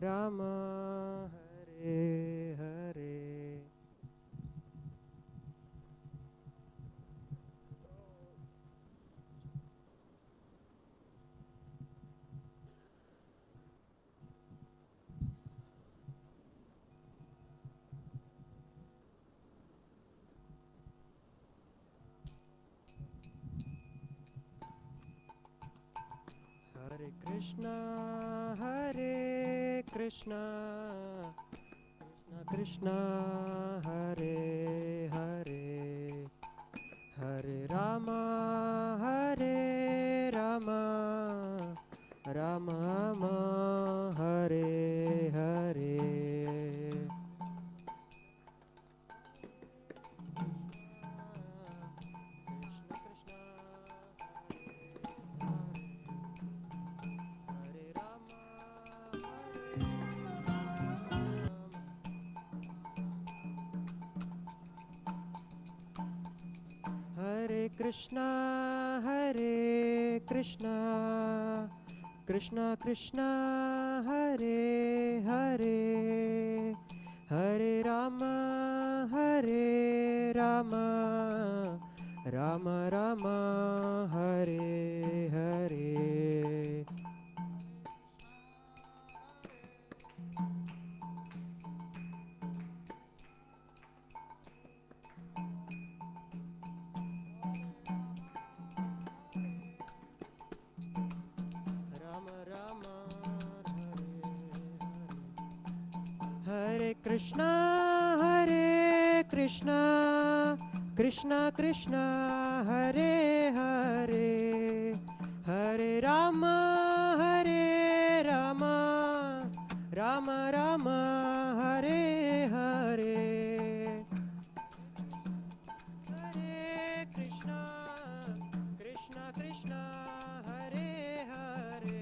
Rama Hare Hare. Hare Krishna, Hare Krishna, Krishna Krishna, Hare Hare, Hare Rama, Hare Rama, Rama Rama, Hare Hare. Hare Krishna, Hare Krishna, Krishna Krishna, Hare Hare, Hare Rama, Hare Rama, Rama Rama, Hare Hare. Hare Krishna, Hare Krishna, Krishna Krishna, Hare Hare, Hare Rama, Hare Rama, Rama Rama, Hare Hare. Hare Krishna, Krishna Krishna, Hare Hare,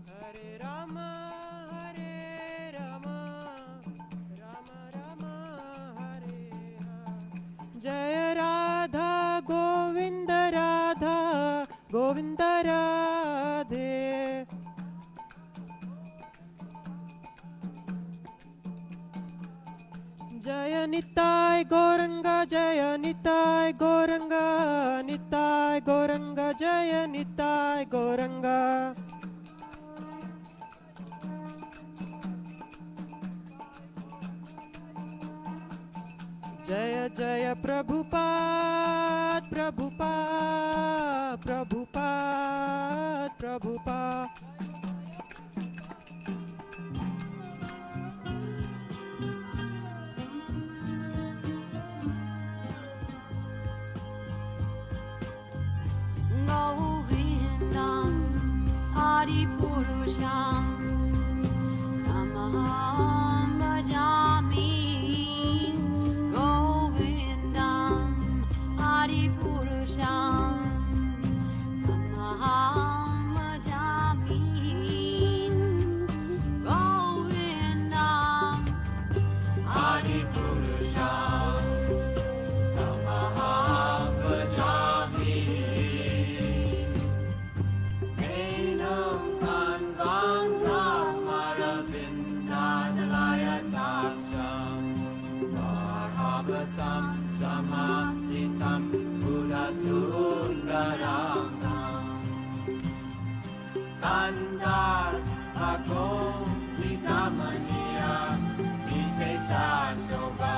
Hare Rama, Hare Rama, Rama Rama, Hare Hare. Jaya Radha Govinda Radha Govinda Radhe. Jaya Nitai Gauranga, Jaya Nitai Gauranga, Nitai Gauranga, Jaya Nitai Gauranga. Jaya Jaya Prabhupada, Prabhupada, Prabhupada, Prabhupada. Govindam Adipurusham Kamaham Bhajami. Govindam Adipurusham Kamaham Bhajami. Govindam Adipurusham Kamaham Bhajami. Samasitam Buddha Sundaram Kandar Bhagom Vikamaniya Vishesha Shobha.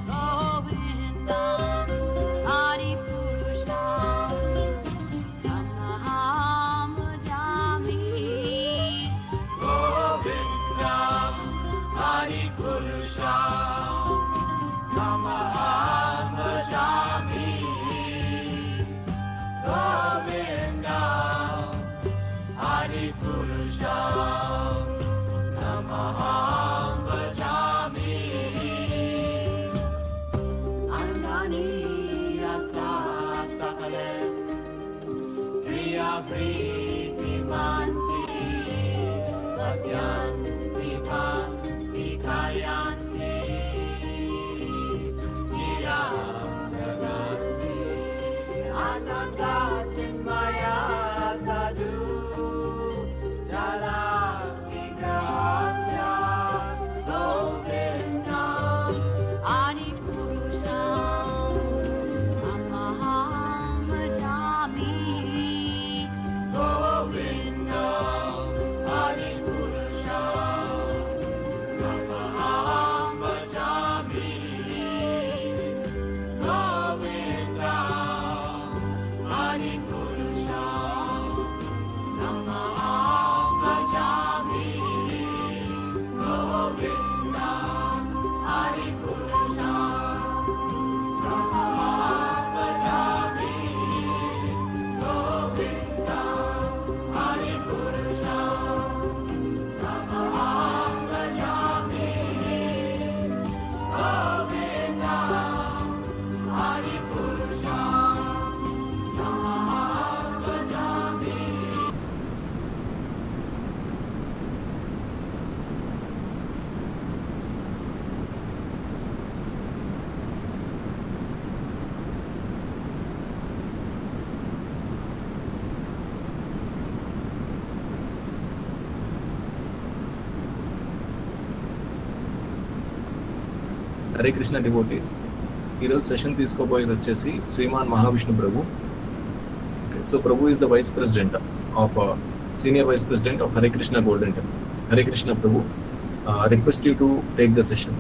Govindam Adipurusham Kamaham Bhajami. Govindam Adipurusham Kamaham Bhajami. Govindam Adipurusham Kamaham Bhajami. Andani Asa Sakale Priya Priti Manti Vasyanti Bhakti Kayanti Ananda Chinmaya Sadhu Salatigrasya Govindam Adipurusham Amaham Bhajami Govindam Adipurusham Amaham Bhajami Govindam Adipurusham Namaham Bhajami Govindam Adipurusham Namaham Bhajami Govindam Adipurusham Namaham Bhajami Govindam Adipurusham Namaham Bhajami. Hare Krishna devotees. ఈరోజు session తీసుకోబోయేది వచ్చేసి శ్రీమాన్ మహావిష్ణు ప్రభు. So ప్రభు is the vice president of senior vice president of Hare Krishna golden temple. Hare Krishna ప్రభు, request you to take the session.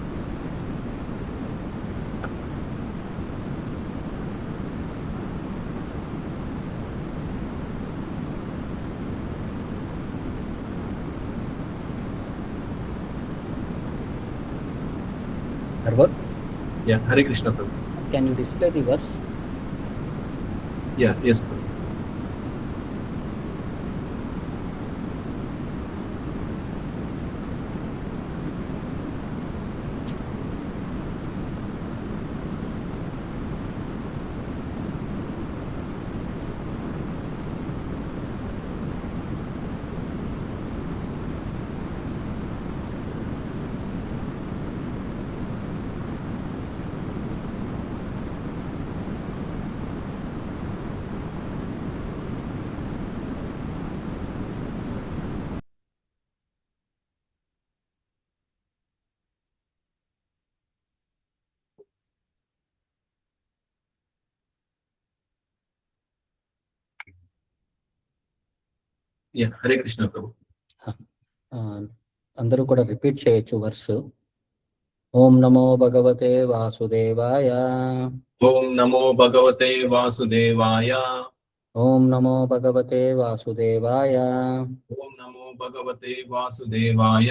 Harvar, yeah Hare Krishna ప్రభు. can you display the verse? Yeah yes ప్రభు. Yeah Hare Krishna ప్రభు. అందరూ కూడా రిపీట్ చేయొచ్చు వర్స్. ఓం నమో భగవతే వాసుదేవాయ. ఓం నమో భగవతే వాసుదేవాయ. ఓం నమో భగవతే వాసుదేవాయ. ఓం నమో భగవతే వాసుదేవాయ.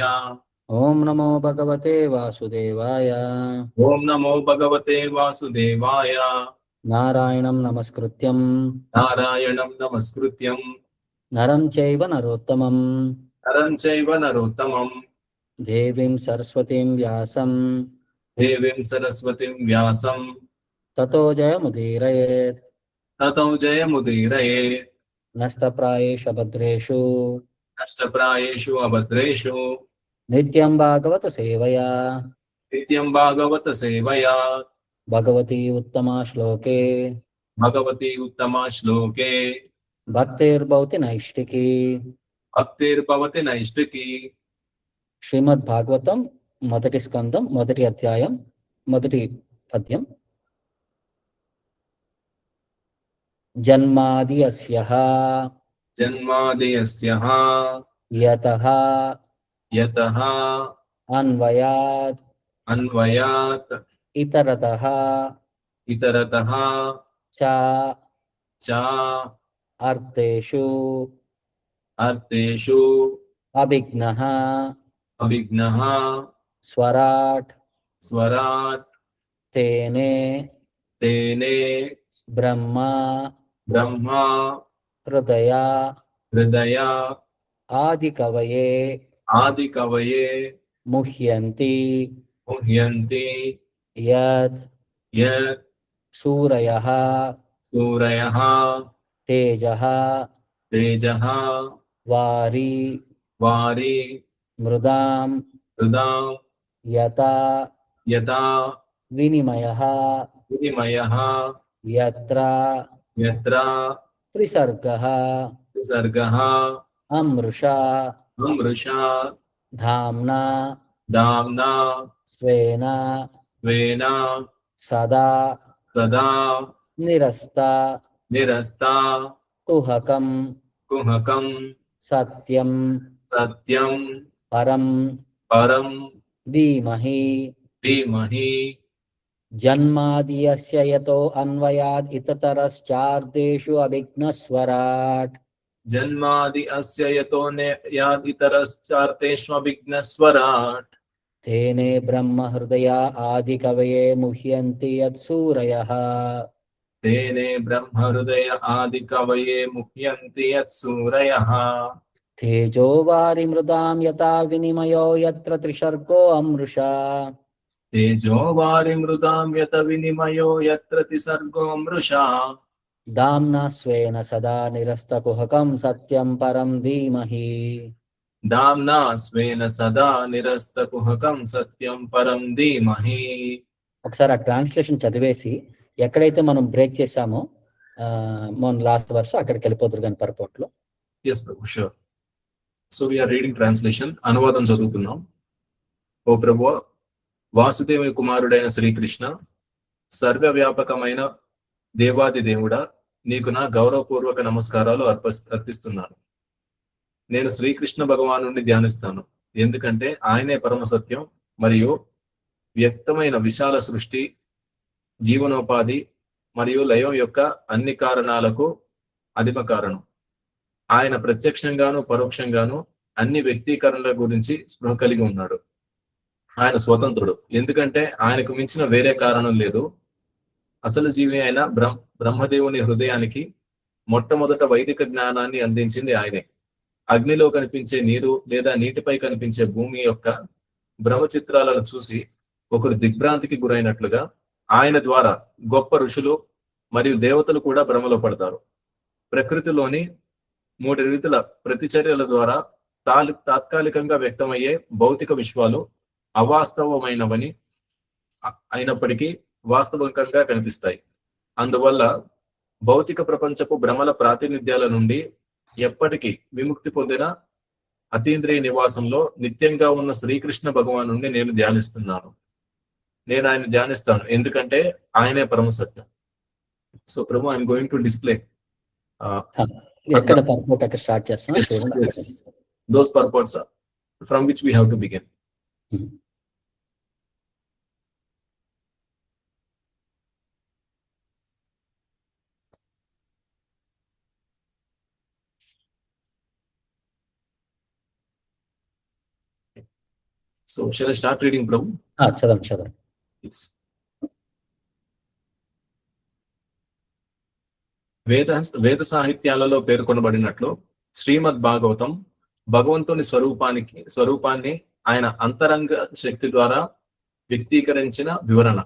ఓం నమో భగవతే వాసుదేవాయ. ఓం నమో భగవతే వాసుదేవాయ. నారాయణం నమస్కృత్యం నారాయణం నమస్కృత్యం నరం చైవ నరోత్తమం నరం చైవ నరోత్తమం దేవీం సరస్వతీం వ్యాసం దేవీం సరస్వతిం వ్యాసం తతో జయముదీరయేత్. తతో జయముదీరయే. నష్టప్రాయేష భద్రేషు నష్టప్రాయేషు అభద్రేషు నిత్యం భాగవత సేవయా. నిత్యం భాగవత సేవయా. భగవతి ఉత్తమా శ్లోకే భగవతి ఉత్తమా శ్లోకే భక్తిర్భవతి నైష్టికి. భక్తిర్భవతి నైష్టికి. శ్రీమద్ భాగవతం మొదటి స్కందం మొదటి అధ్యాయం మొదటి పద్యం. జన్మాది అస్యః జన్మాదియస్యః యతః యతః అన్వయాత్ అన్వయాత్ ఇతరతః ఇతరతః చ చ అర్థేషు అర్థేషు అభిజ్ఞః అవిఘ్నః స్వరాట్ స్వరాట్ తేనే తేనే బ్రహ్మ బ్రహ్మ హృదయ హృదయ ఆదికవయే ఆదికవయే ముహ్యంతి ముహ్యంతి యత్ యత్ సూరయః సూరయః తేజః తేజః వారి వారి మృదాం హృదాం యతా యథా వినిమయః వినిమయః యత్ర యత్ర త్రిసర్గః విసర్గః అమృషా అమృషా ధామ్నా దామ్నా స్వేన వేన సదా సదా నిరస్త నిరస్తా కుహకం కుహకం సత్యం సత్యం పరం పరం ధీమహి ధీమహి జన్మాది యస్య యతో అన్వయాద్ ఇతరశ్చార్దేషు అభిఘ్నస్వరాట్ జన్మాది అస్య యతో ఇతరశ్చార్తేష్వభిఘ్నస్వరాట్ తేనే బ్రహ్మ హృదయ ఆది కవయే ముహ్యంతి యత్సూరయః తేనే బ్రహ్మ హృదయ ఆది కవయే ముహ్యంతి యత్సూరయః తేజో వారి మృదాం యథా వినిమయో యత్ర త్రిశర్గో అమృషా తేజో వారి మృదాం యత వినిమయో యత్ర తిసర్గో మృషా దామ్నా స్వేన సదా నిరస్తకుహకం సత్యం పరం ధీమహి దామ్నా స్వేన సదా నిరస్తకుహకం సత్యం పరం ధీమహి. ఒకసారి ఆ ట్రాన్స్లేషన్ చదివేసి ఎక్కడైతే మనం బ్రేక్ చేసామో మన లాస్ట్ వర్స్ అక్కడికి వెళ్ళిపోతురు కానీ పర్పోర్ట్లో. ఎస్ ప్రభు, sure. So we are reading translation. అనువాదం చదువుతున్నాం. ఓ ప్రభు, వాసుదేవుని కుమారుడైన శ్రీకృష్ణ, సర్వవ్యాపకమైన దేవాది దేవుడా, నీకు నా గౌరవపూర్వక నమస్కారాలు అర్పిస్తున్నాను. నేను శ్రీకృష్ణ భగవాను ధ్యానిస్తాను, ఎందుకంటే ఆయనే పరమ సత్యం మరియు వ్యక్తమైన విశాల సృష్టి, జీవనోపాధి మరియు లయం యొక్క అన్ని కారణాలకు అధిమ కారణం. ఆయన ప్రత్యక్షంగాను పరోక్షంగాను అన్ని వ్యక్తీకరణల గురించి స్పృహ కలిగి ఉన్నాడు. ఆయన స్వతంత్రుడు, ఎందుకంటే ఆయనకు మించిన వేరే కారణం లేదు. అసలు జీవి అయిన బ్రహ్మదేవుని హృదయానికి మొట్టమొదట వైదిక జ్ఞానాన్ని అందించింది ఆయనే. అగ్నిలో కనిపించే నీరు లేదా నీటిపై కనిపించే భూమి యొక్క భ్రమ చిత్రాలను చూసి ఒకరు దిగ్భ్రాంతికి గురైనట్లుగా ఆయన ద్వారా గొప్ప ఋషులు మరియు దేవతలు కూడా భ్రమలో పడతారు. ప్రకృతిలోని 3 రీతుల ప్రతిచర్యల ద్వారా తాత్కాలికంగా వ్యక్తమయ్యే భౌతిక విశ్వాలు అవాస్తవమైనవని అయినప్పటికీ వాస్తవికంగా కనిపిస్తాయి. అందువల్ల భౌతిక ప్రపంచపు భ్రమల ప్రాతినిధ్యాల నుండి ఎప్పటికీ విముక్తి పొందిన అతీంద్రియ నివాసంలో నిత్యంగా ఉన్న శ్రీకృష్ణ భగవాను నేను ధ్యానిస్తున్నాను. నేను ఆయన ధ్యానిస్తాను, ఎందుకంటే ఆయనే పరమ సత్యం. సో ప్రభు, ఐఎమ్ గోయింగ్ టు డిస్ప్లే ఎక్కడ పర్పోర్ట్ అక్కడ స్టార్ట్ చేస్తాం. those purports from which we have to begin. So shall I start reading, Prabhu? చదవండి. Yes. వేద సాహిత్యాలలో పేర్కొనబడినట్లు శ్రీమద్ భాగవతం భగవంతుని స్వరూపాన్ని ఆయన అంతరంగ శక్తి ద్వారా వ్యక్తీకరించిన వివరణ.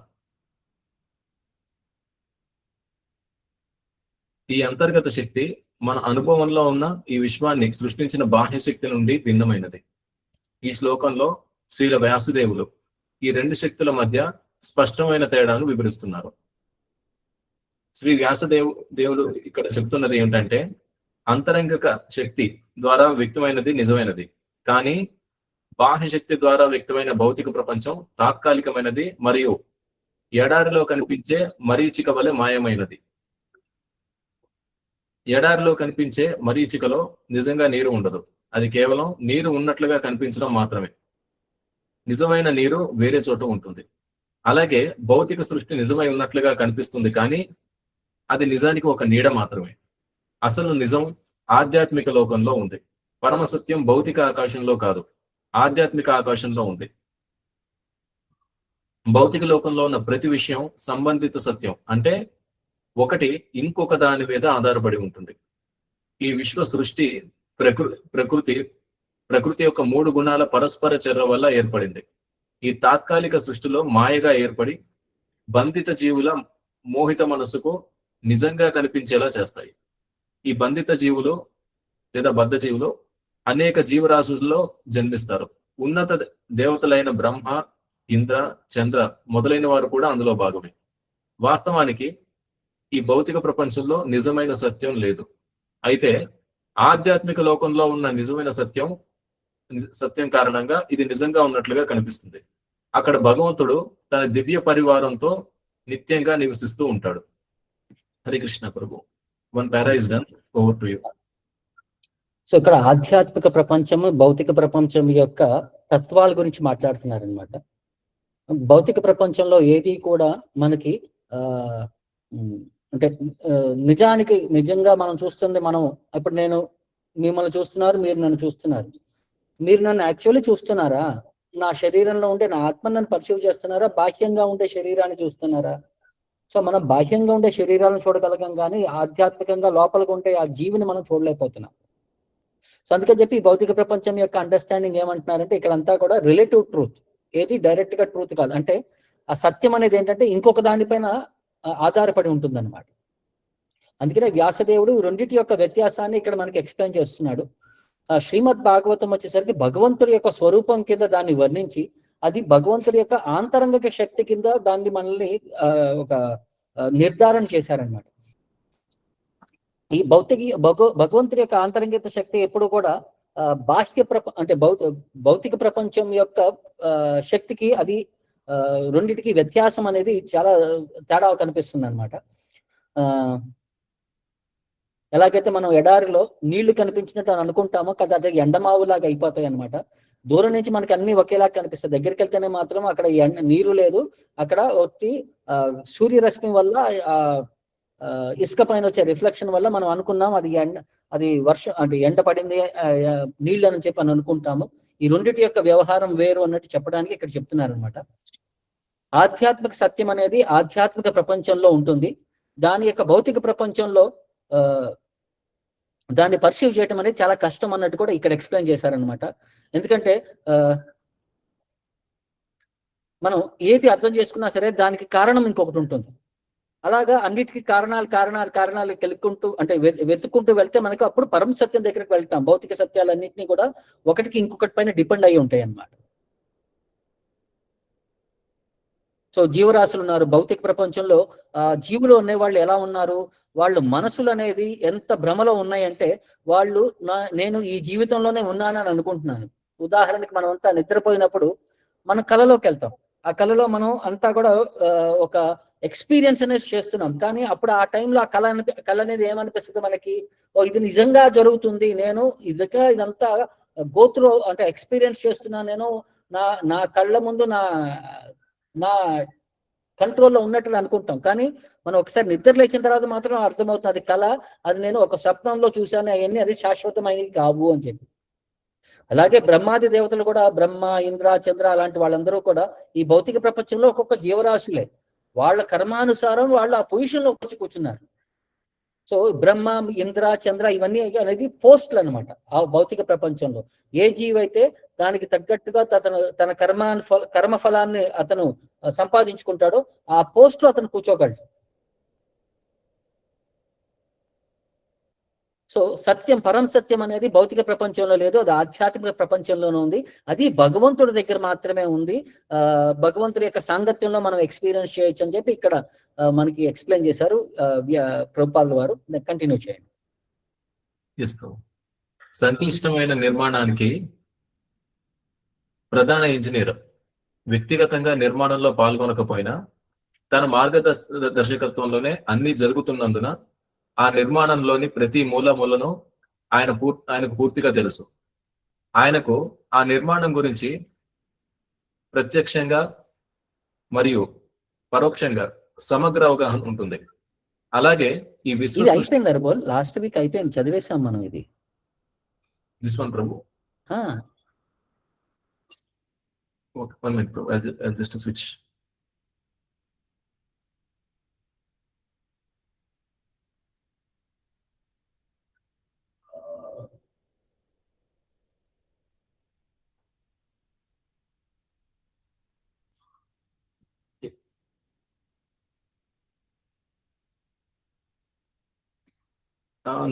ఈ అంతర్గత శక్తి మన అనుభవంలో ఉన్న ఈ విశ్వాన్ని సృష్టించిన బాహ్య శక్తి నుండి భిన్నమైనది. ఈ శ్లోకంలో శ్రీల వ్యాసుదేవులు ఈ 2 శక్తుల మధ్య స్పష్టమైన తేడాను వివరిస్తున్నారు. శ్రీ దేవుడు ఇక్కడ చెప్తున్నది ఏమిటంటే, అంతరంగిక శక్తి ద్వారా వ్యక్తమైనది నిజమైనది, కానీ బాహ్య శక్తి ద్వారా వ్యక్తమైన భౌతిక ప్రపంచం తాత్కాలికమైనది మరియు ఎడారిలో కనిపించే మరీచిక వలె మాయమైనది. ఎడారిలో కనిపించే మరీచికలో నిజంగా నీరు ఉండదు, అది కేవలం నీరు ఉన్నట్లుగా కనిపించడం మాత్రమే. నిజమైన నీరు వేరే చోట ఉంటుంది. అలాగే భౌతిక సృష్టి నిజమై ఉన్నట్లుగా కనిపిస్తుంది, కానీ అది నిజానికి ఒక నీడ మాత్రమే. అసలు నిజం ఆధ్యాత్మిక లోకంలో ఉంది. పరమసత్యం భౌతిక ఆకాశంలో కాదు, ఆధ్యాత్మిక ఆకాశంలో ఉంది. భౌతిక లోకంలో ఉన్న ప్రతి విషయం సంబంధిత సత్యం, అంటే ఒకటి ఇంకొక దాని మీద ఆధారపడి ఉంటుంది. ఈ విశ్వ సృష్టి ప్రకృతి యొక్క 3 గుణాల పరస్పర చర్య వల్ల ఏర్పడింది. ఈ తాత్కాలిక సృష్టిలో మాయగా ఏర్పడి బంధిత జీవుల మోహిత మనసుకు నిజంగా కనిపించేలా చేస్తాయి. ఈ బంధిత జీవులు లేదా బద్ధ జీవులు అనేక జీవరాశుల్లో జన్మిస్తారు. ఉన్నత దేవతలైన బ్రహ్మ, ఇంద్ర, చంద్ర మొదలైన వారు కూడా అందులో భాగమే. వాస్తవానికి ఈ భౌతిక ప్రపంచంలో నిజమైన సత్యం లేదు. అయితే ఆధ్యాత్మిక లోకంలో ఉన్న నిజమైన సత్యం కారణంగా ఇది నిజంగా ఉన్నట్లుగా కనిపిస్తుంది. అక్కడ భగవంతుడు తన దివ్య పరివారంతో నిత్యంగా నివసిస్తూ ఉంటాడు. హరే కృష్ణ ప్రభు. One para is done. Over to you. So ఇక్కడ ఆధ్యాత్మిక ప్రపంచము, భౌతిక ప్రపంచం యొక్క తత్వాల గురించి మాట్లాడుతున్నారనమాట. భౌతిక ప్రపంచంలో ఏది కూడా మనకి అంటే నిజంగా మనం చూస్తుంది, మనం ఇప్పుడు నేను మిమ్మల్ని చూస్తున్నారు, మీరు నన్ను చూస్తున్నారు. మీరు నన్ను యాక్చువల్లీ చూస్తున్నారా? నా శరీరంలో ఉండే నా ఆత్మ నన్ను పర్సీవ్ చేస్తున్నారా? బాహ్యంగా ఉండే శరీరాన్ని చూస్తున్నారా? సో మనం బాహ్యంగా ఉండే శరీరాలను చూడగలగం, కానీ ఆధ్యాత్మికంగా లోపలికి ఉంటే ఆ జీవిని మనం చూడలేకపోతున్నాం. సో అందుకని చెప్పి భౌతిక ప్రపంచం యొక్క అండర్స్టాండింగ్ ఏమంటున్నారంటే ఇక్కడంతా కూడా రిలేటివ్ ట్రూత్, ఏది డైరెక్ట్ గా ట్రూత్ కాదు. అంటే ఆ సత్యం అనేది ఏంటంటే ఇంకొక దానిపైన ఆధారపడి ఉంటుందన్నమాట. అందుకనే వ్యాసదేవుడు రెండింటి యొక్క వ్యత్యాసాన్ని ఇక్కడ మనకి ఎక్స్ప్లెయిన్ చేస్తున్నాడు. శ్రీమద్ భాగవతం వచ్చేసరికి భగవంతుడి యొక్క స్వరూపం కింద దాన్ని వర్ణించి, అది భగవంతుడి యొక్క ఆంతరంగిక శక్తి కింద దాన్ని మనల్ని ఒక నిర్ధారణ చేశారనమాట. ఈ భగవంతుడి యొక్క ఆంతరంగిక శక్తి ఎప్పుడు కూడా బాహ్య అంటే భౌతిక ప్రపంచం యొక్క శక్తికి అది రెండిటికి వ్యత్యాసం అనేది చాలా తేడా కనిపిస్తుంది అనమాట. ఎలాగైతే మనం ఎడారిలో నీళ్లు కనిపించినట్టు అని అనుకుంటామో కదా, అదే ఎండమావులాగా అయిపోతాయి అనమాట. దూరం నుంచి మనకి అన్ని ఒకేలాగా కనిపిస్తాయి, దగ్గరికి వెళ్తేనే మాత్రం అక్కడ నీరు లేదు, అక్కడ ఒకటి సూర్యరశ్మి వల్ల ఇసుక పైన వచ్చే రిఫ్లెక్షన్ వల్ల మనం అనుకున్నాం అది వర్షం అంటే ఎండ పడింది నీళ్ళు అని చెప్పి అని అనుకుంటాము. ఈ రెండింటి యొక్క వ్యవహారం వేరు అన్నట్టు చెప్పడానికి ఇక్కడ చెప్తున్నారు అనమాట. ఆధ్యాత్మిక సత్యం అనేది ఆధ్యాత్మిక ప్రపంచంలో ఉంటుంది, దాని యొక్క భౌతిక ప్రపంచంలో దాన్ని పర్సీవ్ చేయటం అనేది చాలా కష్టం అన్నట్టు కూడా ఇక్కడ ఎక్స్ప్లెయిన్ చేశారనమాట. ఎందుకంటే మనం ఏది అర్థం చేసుకున్నా సరే దానికి కారణం ఇంకొకటి ఉంటుంది. అలాగా అన్నిటికీ కారణాలు కెలుక్కుంటూ అంటే వెతుక్కుంటూ వెళ్తే మనకు అప్పుడు పరమ సత్యం దగ్గరికి వెళ్తాం. భౌతిక సత్యాలన్నింటినీ కూడా ఒకటికి ఇంకొకటి పైన డిపెండ్ అయ్యి ఉంటాయి అన్నమాట. సో జీవరాశులు ఉన్నారు భౌతిక ప్రపంచంలో. జీవులు అనేవాళ్ళు ఎలా ఉన్నారు? వాళ్ళు మనసులు అనేది ఎంత భ్రమలో ఉన్నాయంటే వాళ్ళు నేను ఈ జీవితంలోనే ఉన్నానని అనుకుంటున్నాను. ఉదాహరణకి మనం అంతా నిద్రపోయినప్పుడు మనం కళలోకి వెళ్తాం. ఆ కళలో మనం అంతా కూడా ఒక ఎక్స్పీరియన్స్ అనేది చేస్తున్నాం. కానీ అప్పుడు ఆ టైంలో ఆ కళ అనేది ఏమనిపిస్తుంది మనకి? ఇది నిజంగా జరుగుతుంది, నేను ఇదంతా గోత్రో అంటే ఎక్స్పీరియన్స్ చేస్తున్నా, నేను నా కళ్ళ ముందు నా కంట్రోల్లో ఉన్నట్టు అనుకుంటాం. కానీ మనం ఒకసారి నిద్ర లేచిన తర్వాత మాత్రం అర్థమవుతుంది అది కళ, అది నేను ఒక స్వప్నంలో చూశాను, అవన్నీ అది శాశ్వతమైనవి కావు అని చెప్పి. అలాగే బ్రహ్మాది దేవతలు కూడా, బ్రహ్మ, ఇంద్ర, చంద్ర అలాంటి వాళ్ళందరూ కూడా ఈ భౌతిక ప్రపంచంలో ఒక్కొక్క జీవరాశులే. వాళ్ళ కర్మానుసారం వాళ్ళు ఆ పొజిషన్లో వచ్చి కూర్చున్నారు. సో బ్రహ్మ, ఇంద్ర, చంద్ర ఇవన్నీ అనేది పోస్టులు అనమాట. ఆ భౌతిక ప్రపంచంలో ఏ జీవైతే దానికి తగ్గట్టుగా తన కర్మ ఫలాన్ని అతను సంపాదించుకుంటాడో ఆ పోస్ట్ లో అతను కూర్చోగలడు. సో సత్యం, పరం సత్యం అనేది భౌతిక ప్రపంచంలో లేదు, అది ఆధ్యాత్మిక ప్రపంచంలోనే ఉంది. అది భగవంతుడి దగ్గర మాత్రమే ఉంది. భగవంతుడి యొక్క సాంగత్యంలో మనం ఎక్స్పీరియన్స్ చేయొచ్చు అని చెప్పి ఇక్కడ మనకి ఎక్స్ప్లెయిన్ చేశారు ప్రభుపాదుల వారు. కంటిన్యూ చేయండి. సంక్లిష్టమైన నిర్మాణానికి ప్రధాన ఇంజనీర్ వ్యక్తిగతంగా నిర్మాణంలో పాల్గొనకపోయినా తన మార్గదర్శకత్వంలోనే అన్ని జరుగుతున్నందున ఆ నిర్మాణంలోని ప్రతి మూలను ఆయనకు పూర్తిగా తెలుసు. ఆయనకు ఆ నిర్మాణం గురించి ప్రత్యక్షంగా మరియు పరోక్షంగా సమగ్ర అవగాహన ఉంటుంది. అలాగే ఈ అయిపోయింది లాస్ట్ వీక్ అయిపోయింది, చదివేశాం మనం ఇది. This one Prabhu. Okay, 1 minute, bro. I'll just switch.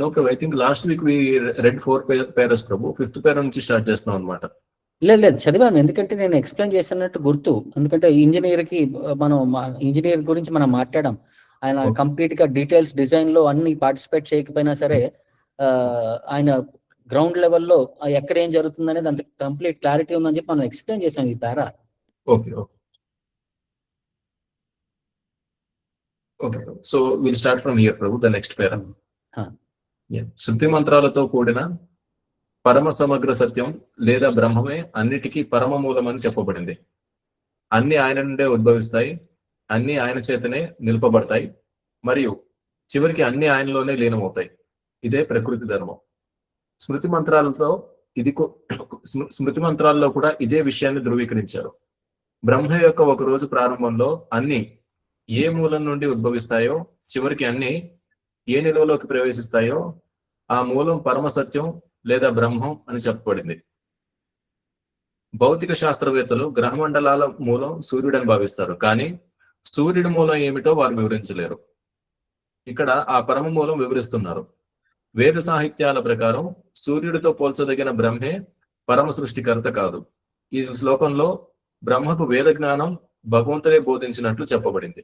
No, Prabhu. I think last week we read 4 paras, Prabhu. 5th para నుంచి స్టార్ట్ చేస్తాం అన్నమాట. లేదు చదివాను, ఎందుకంటే నేను ఎక్స్ప్లెయిన్ చేసినట్టు గుర్తు. ఎందుకంటే ఇంజనీర్ గురించి మనం మాట్లాడాం. ఆయన కంప్లీట్ గా డీటెయిల్స్ డిజైన్ లో అన్ని పార్టిసిపేట్ చేయకపోయినా సరే ఆయన గ్రౌండ్ లెవెల్లో ఎక్కడ ఏం జరుగుతుంది అనేది అంత కంప్లీట్ క్లారిటీ ఉందని చెప్పి మనం ఎక్స్ప్లెయిన్ చేసాం ఈ para. Okay okay okay so will start from here ప్రభు, ద నెక్స్ట్ పేరా. శృతి మంత్రాలతో కూడిన పరమ సమగ్ర సత్యం లేదా బ్రహ్మమే అన్నిటికీ పరమ మూలమని చెప్పబడింది. అన్ని ఆయన నుండే ఉద్భవిస్తాయి, అన్ని ఆయన చేతనే నిలుపబడతాయి, మరియు చివరికి అన్ని ఆయనలోనే లీనమవుతాయి. ఇదే ప్రకృతి ధర్మం. స్మృతి మంత్రాల్లో కూడా ఇదే విషయాన్ని ధృవీకరించారు. బ్రహ్మ యొక్క ఒక రోజు ప్రారంభంలో అన్ని ఏ మూలం నుండి ఉద్భవిస్తాయో, చివరికి అన్ని ఏ నిలువలోకి ప్రవేశిస్తాయో ఆ మూలం పరమ సత్యం లేదా బ్రహ్మం అని చెప్పబడింది. భౌతిక శాస్త్రవేత్తలు గ్రహమండలాల మూలం సూర్యుడని భావిస్తారు, కానీ సూర్యుడి మూలం ఏమిటో వారు వివరించలేరు. ఇక్కడ ఆ పరమ మూలం వివరిస్తున్నారు. వేద సాహిత్యాల ప్రకారం సూర్యుడితో పోల్చదగిన బ్రహ్మే పరమ సృష్టికర్త కాదు. ఈ శ్లోకంలో బ్రహ్మకు వేద జ్ఞానం భగవంతుడే బోధించినట్లు చెప్పబడింది.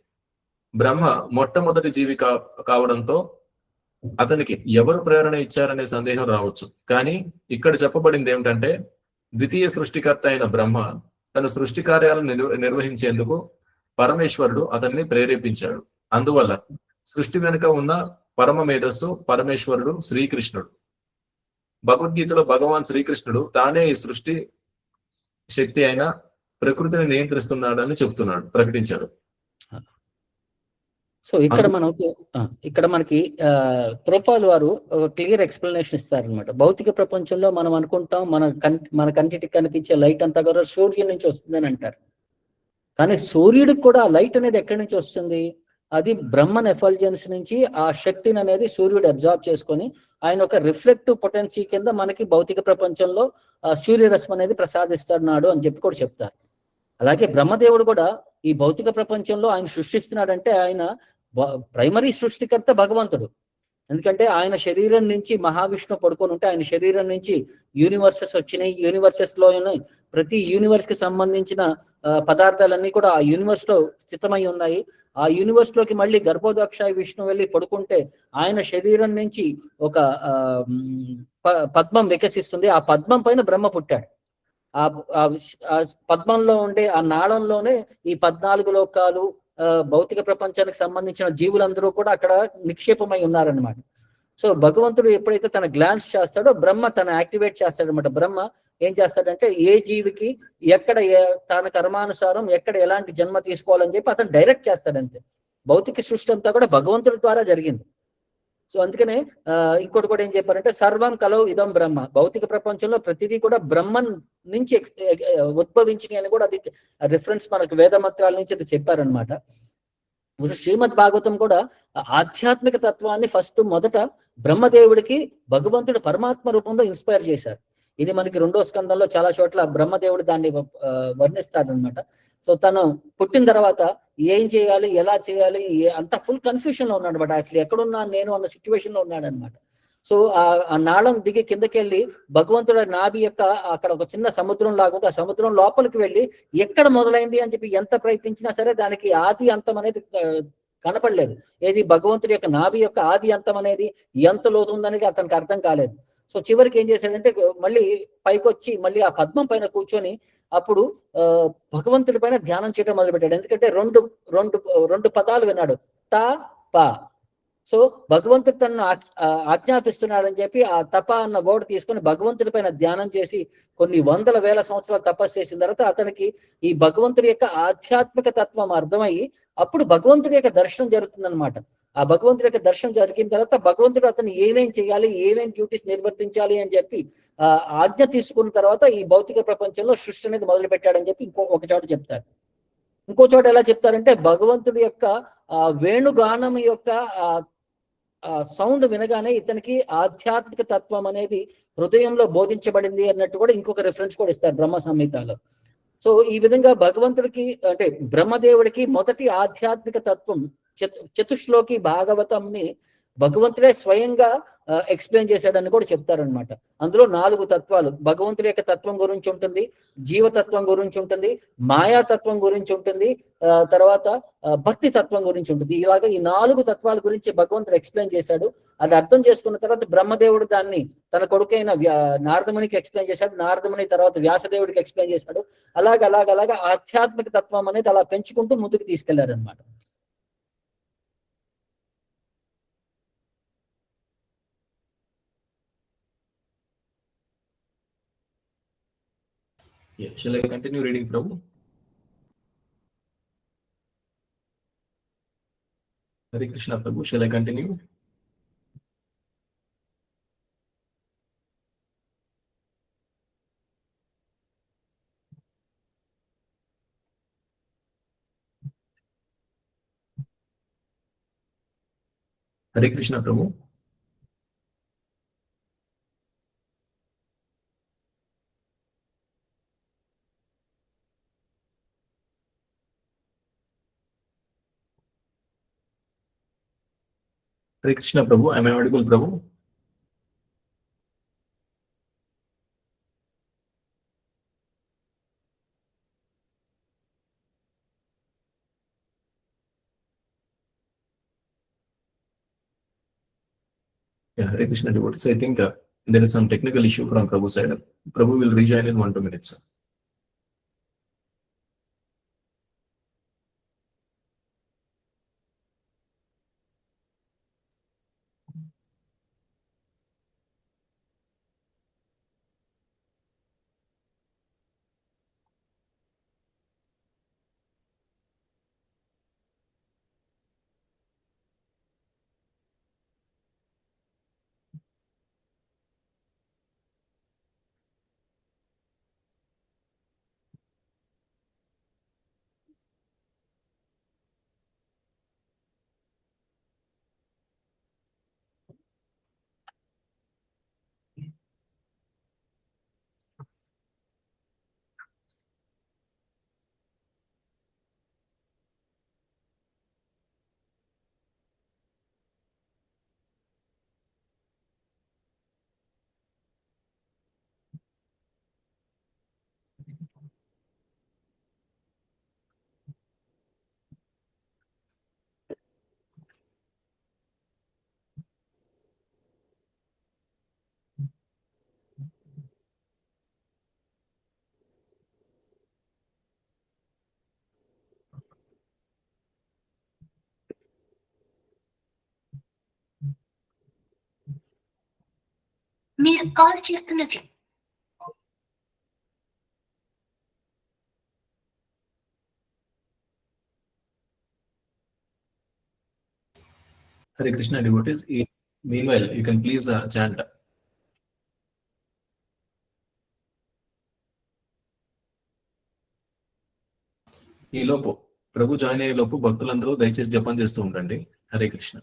బ్రహ్మ మొట్టమొదటి జీవి కావడంతో అతనికి ఎవరు ప్రేరణ ఇచ్చారనే సందేహం రావచ్చు. కానీ ఇక్కడ చెప్పబడింది ఏమిటంటే, ద్వితీయ సృష్టికర్త అయిన బ్రహ్మ తన సృష్టి కార్యాలను నిర్వహించేందుకు పరమేశ్వరుడు అతన్ని ప్రేరేపించాడు. అందువల్ల సృష్టి వెనుక ఉన్న పరమ మేధస్సు పరమేశ్వరుడు శ్రీకృష్ణుడు. భగవద్గీతలో భగవాన్ శ్రీకృష్ణుడు తానే ఈ సృష్టి శక్తి అయిన ప్రకృతిని నియంత్రిస్తున్నాడని ప్రకటించాడు. సో ఇక్కడ మనకి ప్రభుపాల్ వారు క్లియర్ ఎక్స్ప్లెనేషన్ ఇస్తారనమాట. భౌతిక ప్రపంచంలో మనం అనుకుంటాం మన కంటికి కనిపించే లైట్ అంతా కూడా సూర్యుడి నుంచి వస్తుందని అంటారు. కానీ సూర్యుడికి కూడా ఆ లైట్ అనేది ఎక్కడి నుంచి వస్తుంది? అది బ్రహ్మన్ ఎఫల్జెన్స్ నుంచి ఆ శక్తిని అనేది సూర్యుడు అబ్జార్బ్ చేసుకొని ఆయన ఒక రిఫ్లెక్టివ్ పొటెన్సీ కింద మనకి భౌతిక ప్రపంచంలో సూర్యరశ్మి అనేది ప్రసాదిస్తున్నాడు అని చెప్పి కూడా చెప్తారు. అలాగే బ్రహ్మదేవుడు కూడా ఈ భౌతిక ప్రపంచంలో ఆయన సృష్టిస్తున్నాడంటే ఆయన ప్రైమరీ సృష్టికర్త భగవంతుడు. ఎందుకంటే ఆయన శరీరం నుంచి మహావిష్ణు పడుకొని ఉంటే ఆయన శరీరం నుంచి యూనివర్సెస్ వచ్చినాయి. యూనివర్సెస్ లో ప్రతి యూనివర్స్ కి సంబంధించిన పదార్థాలన్నీ కూడా ఆ యూనివర్స్ లో స్థితమై ఉన్నాయి. ఆ యూనివర్స్ లోకి మళ్ళీ గర్భోదక్షాయ విష్ణు వెళ్ళి పడుకుంటే ఆయన శరీరం నుంచి ఒక పద్మం వికసిస్తుంది. ఆ పద్మం పైన బ్రహ్మ పుట్టాడు. ఆ పద్మంలో ఉండే ఆ నాళంలోనే ఈ 14 లోకాలు భౌతిక ప్రపంచానికి సంబంధించిన జీవులందరూ కూడా అక్కడ నిక్షేపమై ఉన్నారనమాట. సో భగవంతుడు ఎప్పుడైతే తన గ్లాన్స్ చేస్తాడో బ్రహ్మ తన యాక్టివేట్ చేస్తాడనమాట. బ్రహ్మ ఏం చేస్తాడంటే ఏ జీవికి ఎక్కడ తన కర్మానుసారం ఎక్కడ ఎలాంటి జన్మ తీసుకోవాలని చెప్పి అతను డైరెక్ట్ చేస్తాడంతే. భౌతిక సృష్టి అంతా కూడా భగవంతుడి ద్వారా జరిగింది. సో అందుకనే ఇంకోటి కూడా ఏం చెప్పారంటే సర్వం కలవు ఇదం బ్రహ్మ. భౌతిక ప్రపంచంలో ప్రతిదీ కూడా బ్రహ్మన్ నుంచి ఉద్భవించినాయి అని కూడా అది రిఫరెన్స్ మనకు వేద మంత్రాల నుంచి అది చెప్పారనమాట. శ్రీమద్ భాగవతం కూడా ఆధ్యాత్మిక తత్వాన్ని మొదట బ్రహ్మదేవుడికి భగవంతుడు పరమాత్మ రూపంలో ఇన్స్పైర్ చేశారు. ఇది మనకి 2వ స్కందంలో చాలా చోట్ల బ్రహ్మదేవుడు దాన్ని వర్ణిస్తాడనమాట. సో తను పుట్టిన తర్వాత ఏం చేయాలి, ఎలా చేయాలి, అంత ఫుల్ కన్ఫ్యూషన్ లో ఉన్నాడు అనమాట. అసలు ఎక్కడున్నాను నేను అన్న సిచ్యువేషన్ లో ఉన్నాడు అనమాట. సో ఆ నాళం దిగి కిందకి వెళ్ళి భగవంతుడు నాభి యొక్క అక్కడ ఒక చిన్న సముద్రం లాగుంది. ఆ సముద్రం లోపలికి వెళ్ళి ఎక్కడ మొదలైంది అని చెప్పి ఎంత ప్రయత్నించినా సరే దానికి ఆది అంతం అనేది కనపడలేదు. ఏది భగవంతుడి యొక్క నాభి యొక్క ఆది అంతం అనేది ఎంత లోతుందనేది అతనికి అర్థం కాలేదు. సో చివరికి ఏం చేశాడంటే మళ్ళీ పైకి వచ్చి మళ్ళీ ఆ పద్మం పైన కూర్చొని అప్పుడు భగవంతుడి పైన ధ్యానం చేయడం మొదలుపెట్టాడు. ఎందుకంటే రెండు పదాలు విన్నాడు, త ప. సో భగవంతుడు తనను ఆజ్ఞాపిస్తున్నాడని చెప్పి ఆ తప అన్న వర్డ్ తీసుకొని భగవంతుడి పైన ధ్యానం చేసి కొన్ని 100,000 సంవత్సరాలు తపస్సు చేసిన తర్వాత అతనికి ఈ భగవంతుడి యొక్క ఆధ్యాత్మిక తత్వం అర్థమయ్యి అప్పుడు భగవంతుడి యొక్క దర్శనం జరుగుతుందన్నమాట. ఆ భగవంతుడి యొక్క దర్శనం జరిగిన తర్వాత భగవంతుడు అతను ఏమేం చేయాలి, ఏమేం డ్యూటీస్ నిర్వర్తించాలి అని చెప్పి ఆజ్ఞ తీసుకున్న తర్వాత ఈ భౌతిక ప్రపంచంలో సృష్టి అనేది మొదలు పెట్టాడని చెప్పి ఒక చోట చెప్తారు. ఇంకో చోట ఎలా చెప్తారంటే భగవంతుడి యొక్క వేణుగానం యొక్క సౌండ్ వినగానే ఇతనికి ఆధ్యాత్మిక తత్వం అనేది హృదయంలో బోధించబడింది అన్నట్టు కూడా ఇంకొక రిఫరెన్స్ కూడా ఇస్తారు బ్రహ్మ సంహితలో. సో ఈ విధంగా భగవంతుడికి అంటే బ్రహ్మదేవుడికి మొదటి ఆధ్యాత్మిక తత్వం చతుశ్లోకి భాగవతంని భగవంతుడే స్వయంగా ఎక్స్ప్లెయిన్ చేశాడని కూడా చెప్తారనమాట. అందులో 4 తత్వాలు, భగవంతుడి యొక్క తత్వం గురించి ఉంటుంది, జీవతత్వం గురించి ఉంటుంది, మాయాతత్వం గురించి ఉంటుంది, తర్వాత భక్తి తత్వం గురించి ఉంటుంది. ఇలాగ ఈ 4 తత్వాల గురించి భగవంతుడు ఎక్స్ప్లెయిన్ చేశాడు. అది అర్థం చేసుకున్న తర్వాత బ్రహ్మదేవుడు దాన్ని తన కొడుకైన నారదమునికి ఎక్స్ప్లెయిన్ చేశాడు, నారదముని తర్వాత వ్యాసదేవుడికి ఎక్స్ప్లెయిన్ చేశాడు. అలాగ ఆధ్యాత్మిక తత్వం అనేది అలా పెంచుకుంటూ ముందుకు తీసుకెళ్లారనమాట. Yeah, shall I continue reading, Prabhu? Hare Krishna, Prabhu. Shall I continue? Hare Krishna, Prabhu. Hare Krishna, Prabhu. Am I audible, Prabhu? Yeah, Hare Krishna devotees. I think there is some technical issue from Prabhu's side. Prabhu will rejoin in 1-2 minutes. మీరు call చేస్తున్నది Hare Krishna devotees. Meanwhile, you can please chant. ఈ లోపు ప్రభు join అయ్యే లోపు భక్తులందరూ దయచేసి జపం చేస్తూ ఉండండి. హరే కృష్ణ.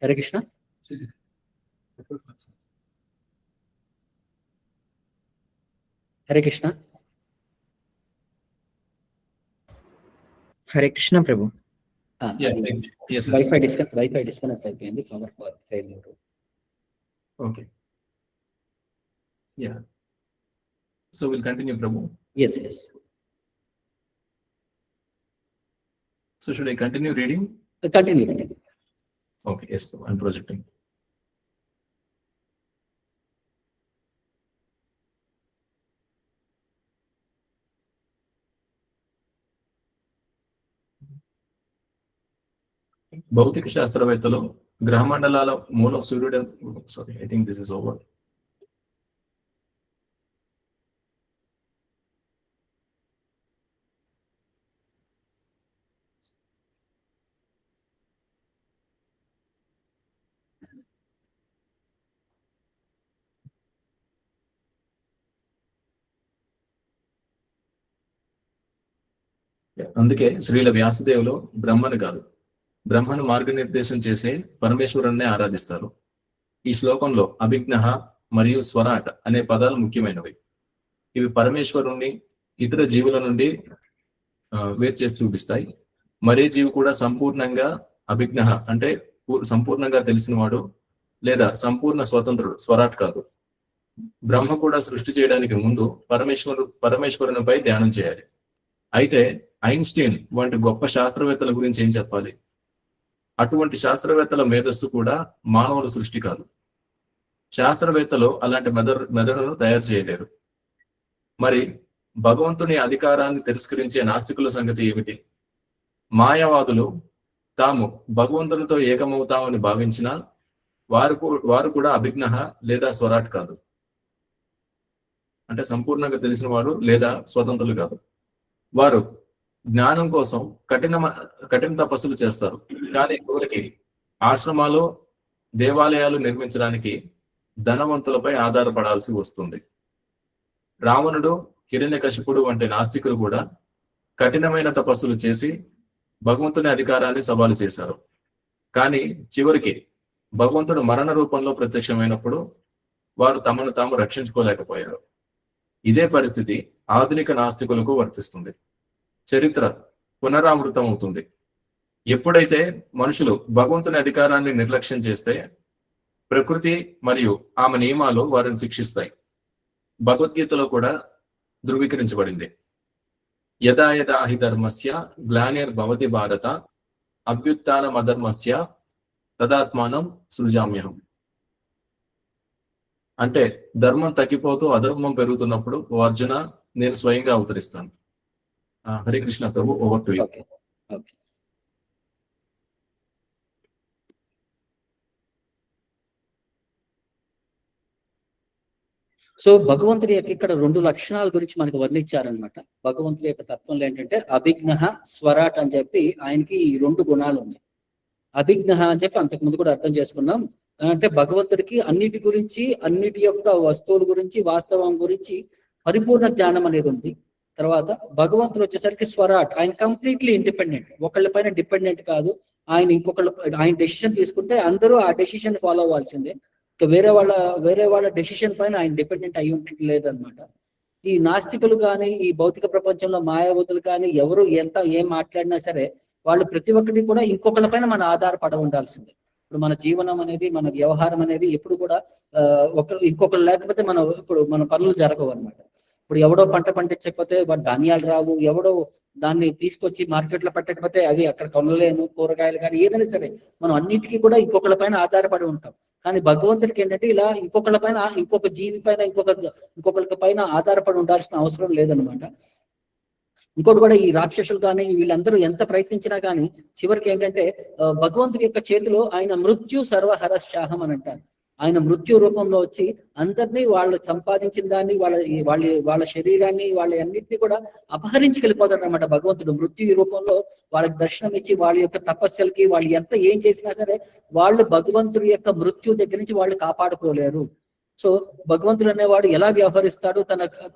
హరే కృష్ణ. హరే కృష్ణ. హరే కృష్ణ ప్రభు. వైఫై డిస్కనెక్ట్ అయిపోయింది. Power failure. Okay. Yeah. So will continue Prabhu. Yes. So should I continue reading? Continue. Okay, yes, I'm projecting. భౌతిక శాస్త్రవేత్తలు గ్రహమండలాల మూల సూర్యుడు, sorry I think this is over. అందుకే శ్రీల వ్యాసదేవులు బ్రహ్మను కాదు, బ్రహ్మను మార్గనిర్దేశం చేసే పరమేశ్వరుణ్ణే ఆరాధిస్తారు. ఈ శ్లోకంలో అభిజ్ఞ మరియు స్వరాట్ అనే పదాలు ముఖ్యమైనవి. ఇవి పరమేశ్వరుణ్ణి ఇతర జీవుల నుండి వేరు చేసి చూపిస్తాయి. మరే జీవి కూడా సంపూర్ణంగా అభిజ్ఞ అంటే సంపూర్ణంగా తెలిసినవాడు లేదా సంపూర్ణ స్వతంత్రుడు స్వరాట్ కాదు. బ్రహ్మ కూడా సృష్టి చేయడానికి ముందు పరమేశ్వరునిపై ధ్యానం చేయాలి. అయితే ఐన్స్టీన్ వంటి గొప్ప శాస్త్రవేత్తల గురించి ఏం చెప్పాలి? అటువంటి శాస్త్రవేత్తల మేధస్సు కూడా మానవుల సృష్టి కాదు. శాస్త్రవేత్తలు అలాంటి మెదడును తయారు చేయలేరు. మరి భగవంతుని అధికారాన్ని తిరస్కరించే నాస్తికుల సంగతి ఏమిటి? మాయావాదులు తాము భగవంతునితో ఏకమవుతామని భావించినా వారు కూడా అభిజ్ఞ లేదా స్వరాట్ కాదు, అంటే సంపూర్ణంగా తెలిసిన వారు లేదా స్వతంత్రులు కాదు. వారు జ్ఞానం కోసం కఠిన తపస్సులు చేస్తారు, కానీ చివరికి ఆశ్రమాలు దేవాలయాలు నిర్మించడానికి ధనవంతులపై ఆధారపడాల్సి వస్తుంది. రావణుడు, హిరణ్యకశిపుడు వంటి నాస్తికులు కూడా కఠినమైన తపస్సులు చేసి భగవంతుని అధికారాన్ని సవాలు చేశారు. కానీ చివరికి భగవంతుడు మరణ రూపంలో ప్రత్యక్షమైనప్పుడు వారు తమను తాము రక్షించుకోలేకపోయారు. ఇదే పరిస్థితి ఆధునిక నాస్తికులకు వర్తిస్తుంది. చరిత్ర పునరావృతం అవుతుంది. ఎప్పుడైతే మనుషులు భగవంతుని అధికారాన్ని నిర్లక్ష్యం చేస్తే ప్రకృతి మరియు ఆమె నియమాలు వారిని శిక్షిస్తాయి. భగవద్గీతలో కూడా ధృవీకరించబడింది. యదా యదా హి ధర్మస్య గ్లానిర్భవతి భారత అభ్యుత్థానమధర్మస్య తదాత్మానం సృజామ్యహం. అంటే ధర్మం తగ్గిపోతూ అధర్మం పెరుగుతున్నప్పుడు ఓ అర్జున నేను స్వయంగా అవతరిస్తాను. హరే కృష్ణ ప్రభు, ఓవర్ టు యు. సో భగవంతుడి యొక్క ఇక్కడ 2 లక్షణాల గురించి మనకు వర్ణించారనమాట. భగవంతుడి యొక్క తత్వంలో ఏంటంటే అభిజ్ఞ, స్వరాట్ అని చెప్పి ఆయనకి ఈ 2 గుణాలు ఉన్నాయి. అభిజ్ఞ అని చెప్పి అంతకు ముందు కూడా అర్థం చేసుకున్నాం. అంటే భగవంతుడికి అన్నిటి గురించి, అన్నిటి యొక్క వస్తువుల గురించి, వాస్తవం గురించి పరిపూర్ణ జ్ఞానం అనేది ఉంది. తర్వాత భగవంతుడు వచ్చేసరికి స్వరాట్, ఆయన కంప్లీట్లీ ఇండిపెండెంట్, ఒకళ్ళ పైన డిపెండెంట్ కాదు. ఆయన డెసిషన్ తీసుకుంటే అందరూ ఆ డెసిషన్ ఫాలో అవ్వాల్సిందే. వేరే వాళ్ళ డెసిషన్ పైన ఆయన డిపెండెంట్ అయి ఉండలేదు అనమాట. ఈ నాస్తికులు కానీ, ఈ భౌతిక ప్రపంచంలో మాయావతులు కానీ ఎవరు ఏం మాట్లాడినా సరే వాళ్ళు ప్రతి ఒక్కటి కూడా ఇంకొకళ్ళ పైన మన ఆధారపడ ఉండాల్సిందే. ఇప్పుడు మన జీవనం అనేది, మన వ్యవహారం అనేది ఎప్పుడు కూడా ఇంకొకరు లేకపోతే మన పనులు జరగవు అనమాట. ఇప్పుడు ఎవడో పంట పండించకపోతే ధాన్యాలు రావు, ఎవడో దాన్ని తీసుకొచ్చి మార్కెట్లో పెట్టకపోతే అవి అక్కడ కొనలేను, కూరగాయలు కానీ ఏదైనా సరే మనం అన్నిటికీ కూడా ఇంకొకళ్ళ పైన ఆధారపడి ఉంటాం. కానీ భగవంతుడికి ఏంటంటే ఇలా ఇంకొకళ్ళ పైన, ఇంకొక జీవి పైన, ఇంకొకళ్ళ పైన ఆధారపడి ఉండాల్సిన అవసరం లేదనమాట. ఇంకోటి కూడా ఈ రాక్షసులు కానీ వీళ్ళందరూ ఎంత ప్రయత్నించినా కానీ చివరికి ఏంటంటే భగవంతుడి యొక్క చేతిలో ఆయన మృత్యు సర్వహరశాహం అని అంటారు. ఆయన మృత్యు రూపంలో వచ్చి అందరినీ వాళ్ళు సంపాదించిన దాన్ని, వాళ్ళ శరీరాన్ని, వాళ్ళ అన్నింటినీ కూడా అపహరించి వెళ్ళిపోతాడు అనమాట భగవంతుడు. మృత్యు రూపంలో వాళ్ళకి దర్శనం ఇచ్చి వాళ్ళ యొక్క తపస్సులకి వాళ్ళు ఏం చేసినా సరే వాళ్ళు భగవంతుడి యొక్క మృత్యు దగ్గర నుంచి వాళ్ళు కాపాడుకోలేరు. సో భగవంతుడు అనేవాడు ఎలా వ్యవహరిస్తాడు,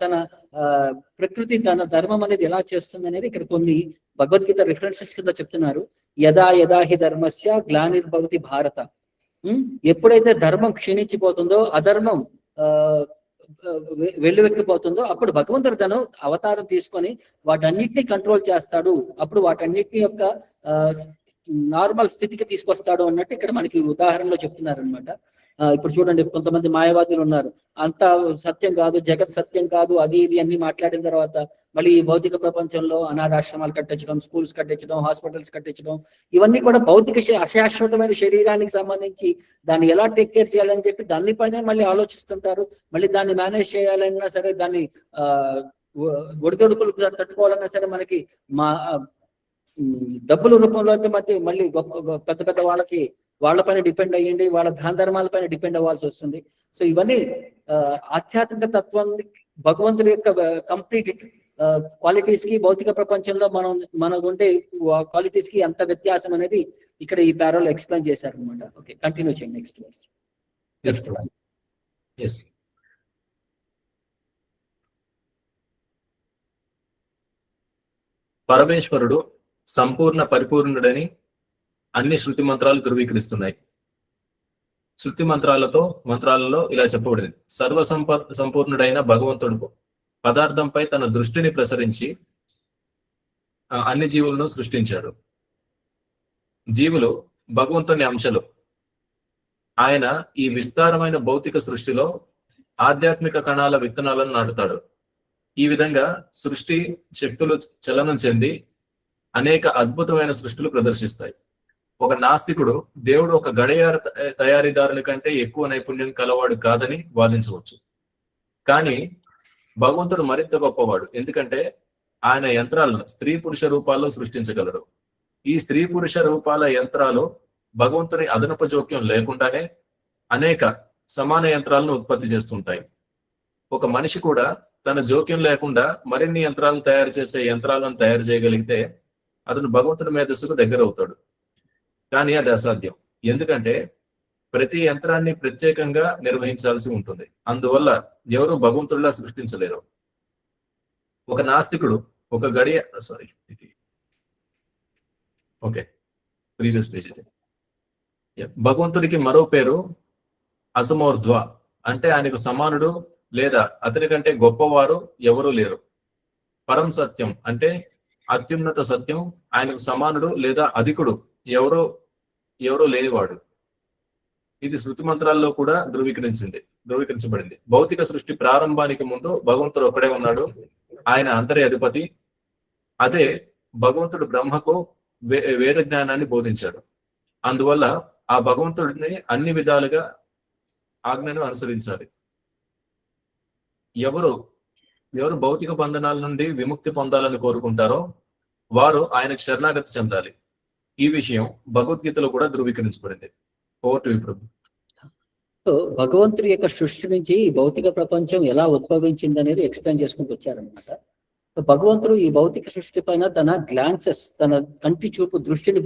తన ప్రకృతి, తన ధర్మం అనేది ఎలా చేస్తుంది అనేది ఇక్కడ కొన్ని భగవద్గీత రిఫరెన్సెస్ కింద చెప్తున్నారు. యదా యదా హి ధర్మస్య గ్లానిర్భవతి భారత. ఎప్పుడైతే ధర్మం క్షీణించిపోతుందో, అధర్మం వెల్లువెక్కిపోతుందో అప్పుడు భగవంతుడు తను అవతారం తీసుకొని వాటన్నిటిని కంట్రోల్ చేస్తాడు. అప్పుడు వాటన్నిటిని యొక్క నార్మల్ స్థితికి తీసుకొస్తాడు అన్నట్టు ఇక్కడ మనకి ఉదాహరణలో చెప్తున్నారు అనమాట. ఇప్పుడు చూడండి, కొంతమంది మాయవాదులు ఉన్నారు, అంత సత్యం కాదు, జగత్ సత్యం కాదు, అది ఇది అన్ని మాట్లాడిన తర్వాత మళ్ళీ ఈ భౌతిక ప్రపంచంలో అనాథాశ్రమాలు కట్టించడం, స్కూల్స్ కట్టించడం, హాస్పిటల్స్ కట్టించడం, ఇవన్నీ కూడా భౌతిక అశాశ్వతమైన శరీరానికి సంబంధించి దాన్ని ఎలా టేక్ కేర్ చేయాలని చెప్పి దానిపైనే మళ్ళీ ఆలోచిస్తుంటారు. మళ్ళీ దాన్ని మేనేజ్ చేయాలన్నా సరే, దాన్ని ఒడిదొడుకులు తట్టుకోవాలన్నా సరే మనకి డబ్బుల రూపంలో అయితే మళ్ళీ పెద్ద పెద్ద వాళ్ళకి వాళ్ళపైన డిపెండ్ అయ్యండి, వాళ్ళ దాన ధర్మాల పైన డిపెండ్ అవ్వాల్సి వస్తుంది. సో ఇవన్నీ ఆధ్యాత్మిక తత్వాన్ని భగవంతుడి యొక్క కంప్లీట్ క్వాలిటీస్ కి భౌతిక ప్రపంచంలో మనం ఉండే క్వాలిటీస్ కి ఎంత వ్యత్యాసం అనేది ఇక్కడ ఈ ప్యారోలో ఎక్స్ప్లెయిన్ చేశారు అనమాట. ఓకే, కంటిన్యూ చేయండి నెక్స్ట్ వర్స్. Yes, yes. పరమేశ్వరుడు సంపూర్ణ పరిపూర్ణుడని అన్ని శృతి మంత్రాలు ధృవీకరిస్తున్నాయి. శృతి మంత్రాలలో ఇలా చెప్పబడింది: సర్వ సంపూర్ణుడైన భగవంతుడు పదార్థంపై తన దృష్టిని ప్రసరించి అన్ని జీవులను సృష్టించాడు. జీవులు భగవంతుని అంశలు. ఆయన ఈ విస్తారమైన భౌతిక సృష్టిలో ఆధ్యాత్మిక కణాల విత్తనాలను నాటుతాడు. ఈ విధంగా సృష్టి శక్తులు చలనం చెంది అనేక అద్భుతమైన సృష్టిలు ప్రదర్శిస్తాయి. ఒక నాస్తికుడు దేవుడు ఒక గడియార తయారీదారుని కంటే ఎక్కువ నైపుణ్యం కలవాడు కాదని వాదించవచ్చు. కానీ భగవంతుడు మరింత గొప్పవాడు, ఎందుకంటే ఆయన యంత్రాలను స్త్రీ పురుష రూపాల్లో సృష్టించగలడు. ఈ స్త్రీ పురుష రూపాల యంత్రాలు భగవంతుని అదనపు జోక్యం లేకుండానే అనేక సమాన యంత్రాలను ఉత్పత్తి చేస్తుంటాయి. ఒక మనిషి కూడా తన జోక్యం లేకుండా మరిన్ని యంత్రాలను తయారు చేసే యంత్రాలను తయారు చేయగలిగితే అతను భగవంతుడి మేధస్సుకు దగ్గర అవుతాడు. కానీ అది అసాధ్యం, ఎందుకంటే ప్రతి యంత్రాన్ని ప్రత్యేకంగా నిర్వహించాల్సి ఉంటుంది. అందువల్ల ఎవరు భగవంతుడిలా సృష్టించలేరు. ఒక నాస్తికుడు ఒక ప్రీవియస్ పేజ్ ఇది. భగవంతుడికి మరో పేరు అసమోర్ధ్వ, అంటే ఆయనకు సమానుడు లేదా అతని కంటే గొప్పవారు ఎవరూ లేరు. పరం సత్యం అంటే అత్యున్నత సత్యం, ఆయనకు సమానుడు లేదా అధికుడు ఎవరో లేనివాడు. ఇది శృతి మంత్రాల్లో కూడా ధృవీకరించబడింది. భౌతిక సృష్టి ప్రారంభానికి ముందు భగవంతుడు ఒక్కడే ఉన్నాడు. ఆయన అందరి అధిపతి. అదే భగవంతుడు బ్రహ్మకు వేద జ్ఞానాన్ని బోధించాడు. అందువల్ల ఆ భగవంతుడిని అన్ని విధాలుగా ఆజ్ఞను అనుసరించాలి. ఎవరు భౌతిక బంధనాల నుండి విముక్తి పొందాలని కోరుకుంటారో వారు ఆయనకు శరణాగతి చెందాలి. ఈ విషయం భగవద్గీతలో కూడా ధృవీకరించబడింది. ఓవర్ టు యు ప్రభు. సో భగవంతుడి యొక్క సృష్టి నుంచి ఈ భౌతిక ప్రపంచం ఎలా ఉద్భవించింది అనేది ఎక్స్ప్లెయిన్ చేసుకుంటూ వచ్చారనమాట. భగవంతుడు ఈ భౌతిక సృష్టి పైన తన గ్లాన్సెస్, తన కంటి చూపు దృష్టిని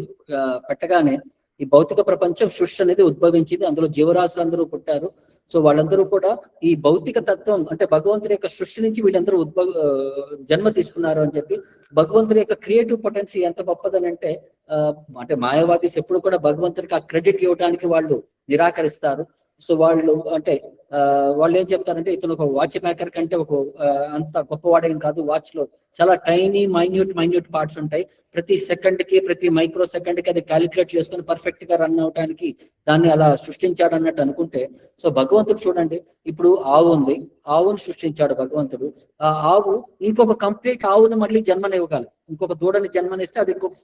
పెట్టగానే ఈ భౌతిక ప్రపంచం సృష్టి అనేది ఉద్భవించింది. అందులో జీవరాశులందరూ పుట్టారు. సో వాళ్ళందరూ కూడా ఈ భౌతిక తత్వం అంటే భగవంతుడి యొక్క సృష్టి నుంచి వీళ్ళందరూ జన్మ తీసుకున్నారు అని చెప్పి భగవంతుడి యొక్క క్రియేటివ్ పొటెన్సీ ఎంత గొప్పదని అంటే మాయావాదీస్ ఎప్పుడు కూడా భగవంతుడికి ఆ క్రెడిట్ ఇవ్వడానికి వాళ్ళు నిరాకరిస్తారు. సో వాళ్ళు ఏం చెప్తారంటే ఇతను ఒక వాచ్ మేకర్ కంటే అంత గొప్పవాడేం కాదు. వాచ్ లో చాలా టైనీ మైన్యూట్ పార్ట్స్ ఉంటాయి. ప్రతి సెకండ్ కి ప్రతి మైక్రో సెకండ్ కి అది క్యాలిక్యులేట్ చేసుకుని పర్ఫెక్ట్ గా రన్ అవడానికి దాన్ని అలా సృష్టించాడు అన్నట్టు అనుకుంటే, సో భగవంతుడు చూడండి, ఇప్పుడు ఆవు ఉంది, ఆవును సృష్టించాడు భగవంతుడు. ఆ ఆవు ఇంకొక కంప్లీట్ ఆవును మళ్ళీ జన్మనివ్వగలదు. ఇంకొక దూడని జన్మనిస్తే అది ఇంకొక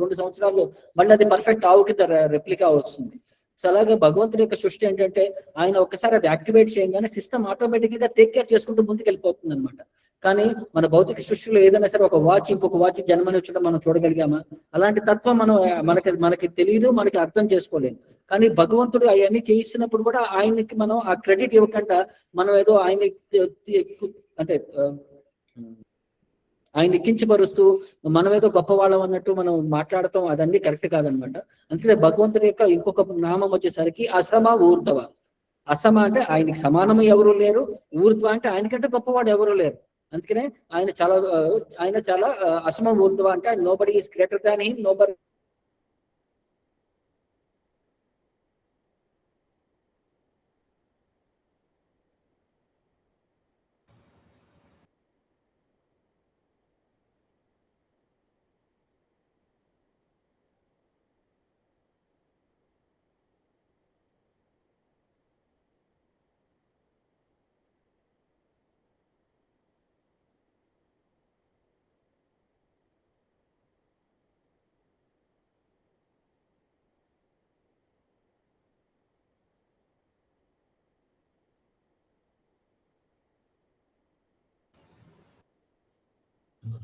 2 సంవత్సరాల్లో మళ్ళీ అది పర్ఫెక్ట్ ఆవు కింద రెప్లికా వస్తుంది. సో అలాగే భగవంతుడి యొక్క సృష్టి ఏంటంటే ఆయన ఒకసారి అది యాక్టివేట్ చేయగానే సిస్టమ్ ఆటోమేటిక్ గా టేక్ కేర్ చేసుకుంటూ ముందుకు వెళ్ళిపోతుంది అనమాట. కానీ మన భౌతిక సృష్టిలో ఏదైనా సరే ఒక వాచ్ ఇంకొక వాచ్ జన్మనిచ్చడం మనం చూడగలిగామా? అలాంటి తత్వం మనకి తెలియదు, మనకి అర్థం చేసుకోలేము. కానీ భగవంతుడు అవన్నీ చేయిస్తున్నప్పుడు కూడా ఆయనకి మనం ఆ క్రెడిట్ ఇవ్వకుండా మనం ఏదో ఆయన ఆయన కించపరుస్తూ మనం ఏదో గొప్పవాళ్ళం అన్నట్టు మనం మాట్లాడటం అదన్నీ కరెక్ట్ కాదనమాట. అందుకనే భగవంతుడి యొక్క ఇంకొక నామం వచ్చేసరికి అసమ ఊర్ధ్వ. అసమ అంటే ఆయనకి సమానం ఎవరు లేరు, ఊర్ధ్వ అంటే ఆయనకంటే గొప్పవాడు ఎవరు లేరు. అందుకనే ఆయన చాలా అసమ ఊర్ధ్వ అంటే nobody is greater than him, nobody.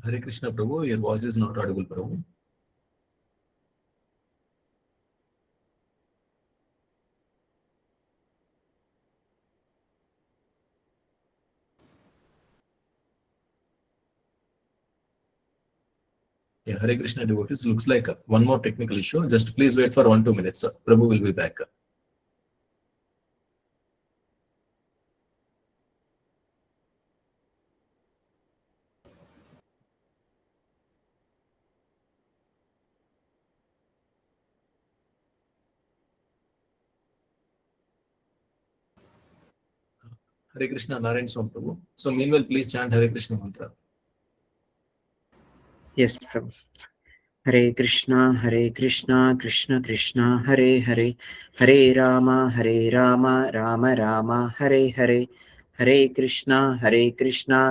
Hare Krishna Prabhu, your voice is not audible, Prabhu. Yeah, Hare Krishna devotees, looks like one more technical issue. Just please wait for 1-2 minutes. Prabhu will be back. Hare Krishna, Narayan Swam Prabhu. So meanwhile, please chant Hare Krishna mantra. Yes, Prabhu. Hare Krishna, Krishna Krishna, Hare Hare, Hare Rama, Rama Rama, Hare Hare, Hare Krishna,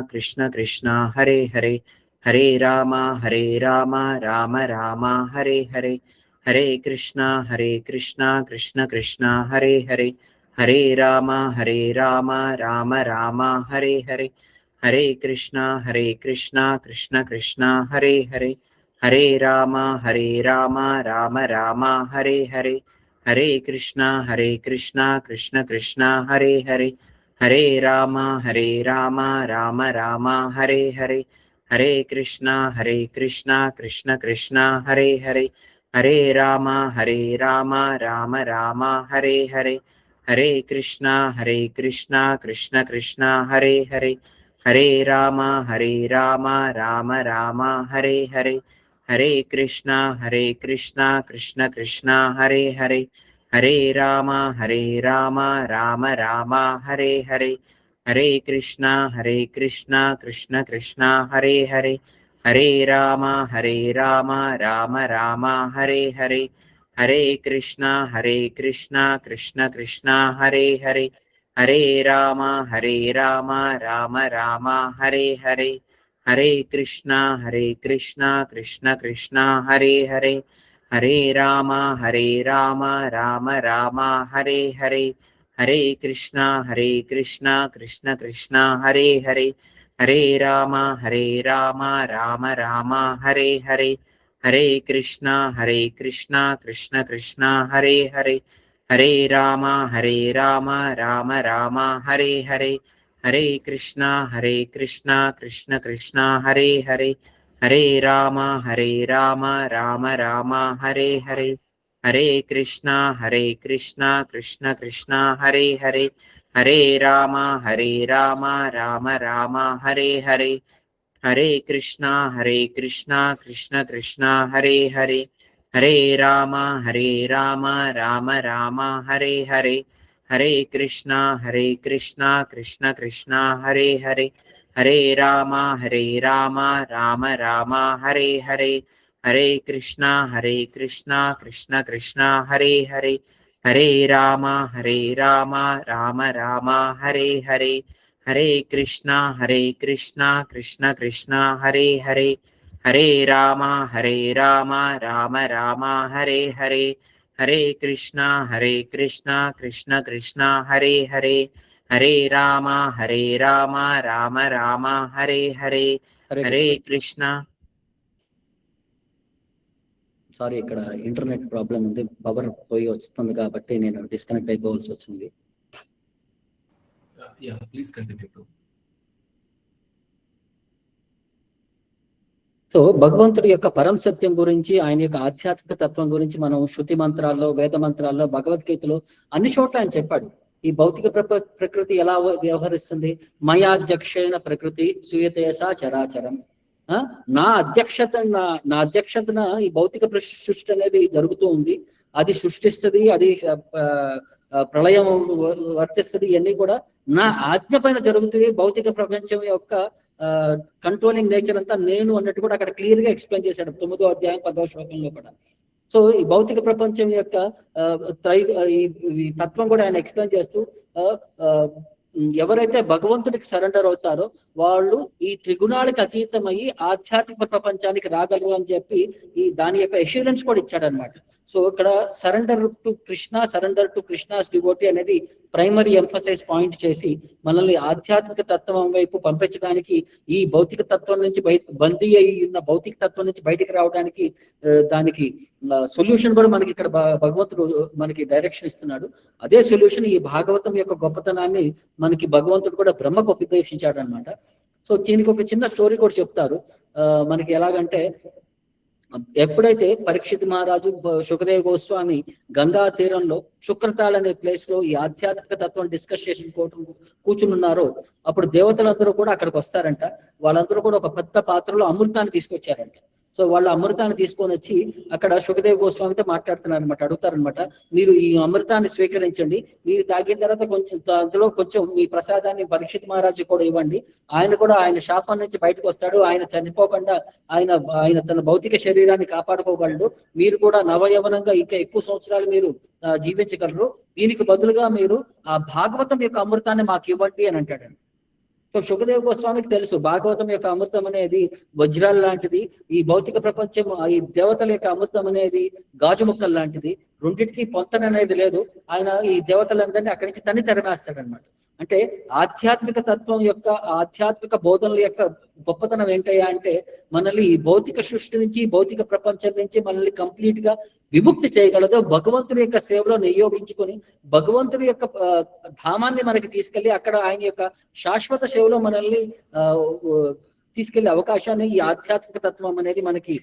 Krishna Krishna, Hare Hare, Hare Rama, Rama Rama, Hare Hare, Hare Krishna, Krishna Krishna, Hare Hare, Hare Rama, Rama Rama, Hare Hare, Hare Krishna, Krishna Krishna, Hare Hare, Hare Rama, Rama Rama, Hare Hare, Hare Krishna, Krishna Krishna, Hare Hare, Hare Rama, Rama Rama, Hare Hare, Hare Krishna, Krishna Krishna, Hare Hare, Hare Rama, Rama Rama, Hare Hare, Hare Krishna, Krishna Krishna, Hare Hare, Hare Rama, Rama Rama, Hare Hare, Hare Krishna, Krishna Krishna, Hare Hare, Hare Rama, Rama Rama, Hare Hare, Hare Krishna, Krishna Krishna, Hare Hare, Hare Rama, Rama Rama, Hare Hare, Hare Krishna, Krishna Krishna, Hare Hare, Hare Rama, Rama Rama, Hare Hare, Hare Krishna, Krishna Krishna, Hare Hare, Hare Rama, Rama Rama, Hare Hare, Hare Krishna, Krishna Krishna, Hare Hare, Hare Rama, Rama Rama, Hare Hare, Hare Krishna, Krishna Krishna, Hare Hare, Hare Rama, Rama Rama, Hare Hare, Hare Krishna, Krishna Krishna, Hare Hare, Hare Rama, Rama Rama, Hare Hare, Hare Krishna, Krishna Krishna, Hare Hare, Hare Rama, Rama Rama, Hare Hare, Hare Krishna, Krishna Krishna, Hare Hare, Hare Rama, Rama Rama, Hare Hare, Hare Krishna, Krishna Krishna, Hare Hare, Hare Rama, Rama Rama, Hare Hare, Hare Krishna, Krishna Krishna, Hare Hare, Hare Rama, Rama Rama, Hare Hare, Hare Krishna, Krishna Krishna, Hare Hare, Hare Rama, Rama Rama, Hare Hare, Hare Krishna, Krishna Krishna, Hare Hare, Hare Rama, Rama Rama, Hare Hare, Hare Krishna. Sorry, ఇక్కడ internet problem ఉంది, power పోయి వస్తుంది కాబట్టి నేను disconnect అయిపోవాల్సి వచ్చింది. Yeah, please continue. So భగవంతుడి యొక్క పరం సత్యం గురించి, ఆయన యొక్క ఆధ్యాత్మిక తత్వం గురించి మనం శృతి మంత్రాల్లో, వేద మంత్రాల్లో, భగవద్గీతలో అన్ని చోట్ల ఆయన చెప్పాడు. ఈ భౌతిక ప్రకృతి ఎలా వ్యవహరిస్తుంది? మయాధ్యక్షేణ ప్రకృతి సూయతేసా చరాచరం. నా అధ్యక్షతన ఈ భౌతిక సృష్టి అనేది జరుగుతూ ఉంది. అది సృష్టిస్తుంది, అది ప్రళయం వర్తిస్తుంది. ఇవన్నీ కూడా నా ఆజ్ఞ పైన జరుగుతుంది. భౌతిక ప్రపంచం యొక్క కంట్రోలింగ్ నేచర్ అంతా నేను అన్నట్టు కూడా అక్కడ క్లియర్ గా ఎక్స్ప్లెయిన్ చేశాడు 9వ అధ్యాయం 10వ శ్లోకంలో కూడా. సో ఈ భౌతిక ప్రపంచం యొక్క ఈ తత్వం కూడా ఆయన ఎక్స్ప్లెయిన్ చేస్తూ ఎవరైతే భగవంతుడికి సరెండర్ అవుతారో వాళ్ళు ఈ త్రిగుణాలకు అతీతమయ్యి ఆధ్యాత్మిక ప్రపంచానికి రాగలరు అని చెప్పి దాని యొక్క ఎష్యూరెన్స్ కూడా ఇచ్చాడనమాట. సో ఇక్కడ సరెండర్ టు కృష్ణాస్ డివోటీ అనేది ప్రైమరీ ఎంఫసైజ్ పాయింట్ చేసి మనల్ని ఆధ్యాత్మిక తత్వం వైపు పంపించడానికి, ఈ భౌతిక తత్వం నుంచి బందీ అయి ఉన్న భౌతిక తత్వం నుంచి బయటికి రావడానికి దానికి సొల్యూషన్ కూడా మనకి ఇక్కడ భగవంతుడు మనకి డైరెక్షన్ ఇస్తున్నాడు. అదే సొల్యూషన్ ఈ భాగవతం యొక్క గొప్పతనాన్ని మనకి భగవంతుడు కూడా బ్రహ్మకు ఉపదేశించాడు అనమాట. సో దీనికి ఒక చిన్న స్టోరీ కూడా చెప్తారు మనకి. ఎలాగంటే ఎప్పుడైతే పరీక్షిత్ మహారాజు సుఖదేవ్ గోస్వామి గంగా తీరంలో శుక్రతాల్ అనే ప్లేస్ లో ఈ ఆధ్యాత్మిక తత్వం డిస్కస్ చేసి కూర్చుని ఉన్నారో అప్పుడు దేవతలందరూ కూడా అక్కడికి వస్తారంట. వాళ్ళందరూ కూడా ఒక పెద్ద పాత్రలో అమృతాన్ని తీసుకొచ్చారంట. సో వాళ్ళు అమృతాన్ని తీసుకొని వచ్చి అక్కడ సుఖదేవ్ గోస్వామితో మాట్లాడుతున్నారు అనమాట, అడుగుతారనమాట, మీరు ఈ అమృతాన్ని స్వీకరించండి, మీరు తాగిన తర్వాత కొంచెం అందులో కొంచెం మీ ప్రసాదాన్ని పరీక్షిత్ మహారాజు కూడా ఇవ్వండి, ఆయన కూడా ఆయన శాపం నుంచి బయటకు వస్తాడు, ఆయన చనిపోకుండా ఆయన తన భౌతిక శరీరాన్ని కాపాడుకోగలడు, మీరు కూడా నవయవనంగా ఇంకా ఎక్కువ సంవత్సరాలు మీరు జీవించగలరు, దీనికి బదులుగా మీరు ఆ భాగవతం యొక్క అమృతాన్ని మాకు ఇవ్వండి అని అంటాడు. సో సుఖదేవ్ గోస్వామికి తెలుసు భాగవతం యొక్క అమృతం అనేది వజ్రాలు లాంటిది, ఈ భౌతిక ప్రపంచం ఈ దేవతల యొక్క అమృతం అనేది గాజు ముక్కలు లాంటిది, రెండింటికి పొంతన అనేది లేదు. ఆయన ఈ దేవతలందరినీ అక్కడి నుంచి తన్ని తెరమేస్తాడనమాట. అంటే ఆధ్యాత్మిక తత్వం యొక్క ఆధ్యాత్మిక బోధనల యొక్క గొప్పతనం ఏంటయ్యా అంటే మనల్ని ఈ భౌతిక సృష్టి నుంచి భౌతిక ప్రపంచం నుంచి మనల్ని కంప్లీట్ గా విముక్తి చేయగలదు. భగవంతుని యొక్క సేవలో నియోగించుకొని భగవంతుని యొక్క ధామాన్ని మనకి తీసుకెళ్లి అక్కడ ఆయన యొక్క శాశ్వత సేవలో మనల్ని తీసుకెళ్లే అవకాశాన్ని ఈ ఆధ్యాత్మిక తత్వం అనేది మనకి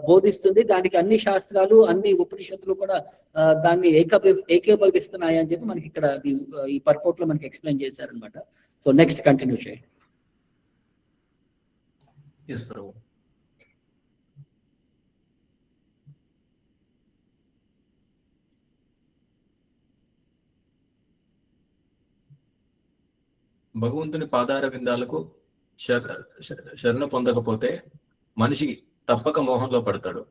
బోధిస్తుంది. దానికి అన్ని శాస్త్రాలు అన్ని ఉపనిషత్తులు కూడా దాన్ని ఏకీభవిస్తున్నాయి అని చెప్పి మనకి ఇక్కడ ఈ పర్పోర్ట్ లో మనకి ఎక్స్ప్లెయిన్ చేశారనమాట. సో నెక్స్ట్ కంటిన్యూ చేయండి. yes ప్రభు. భగవంతుని పాదార విందాలకు శరణ పొందకపోతే మనిషి తప్పక మోహంలో పడతాడు.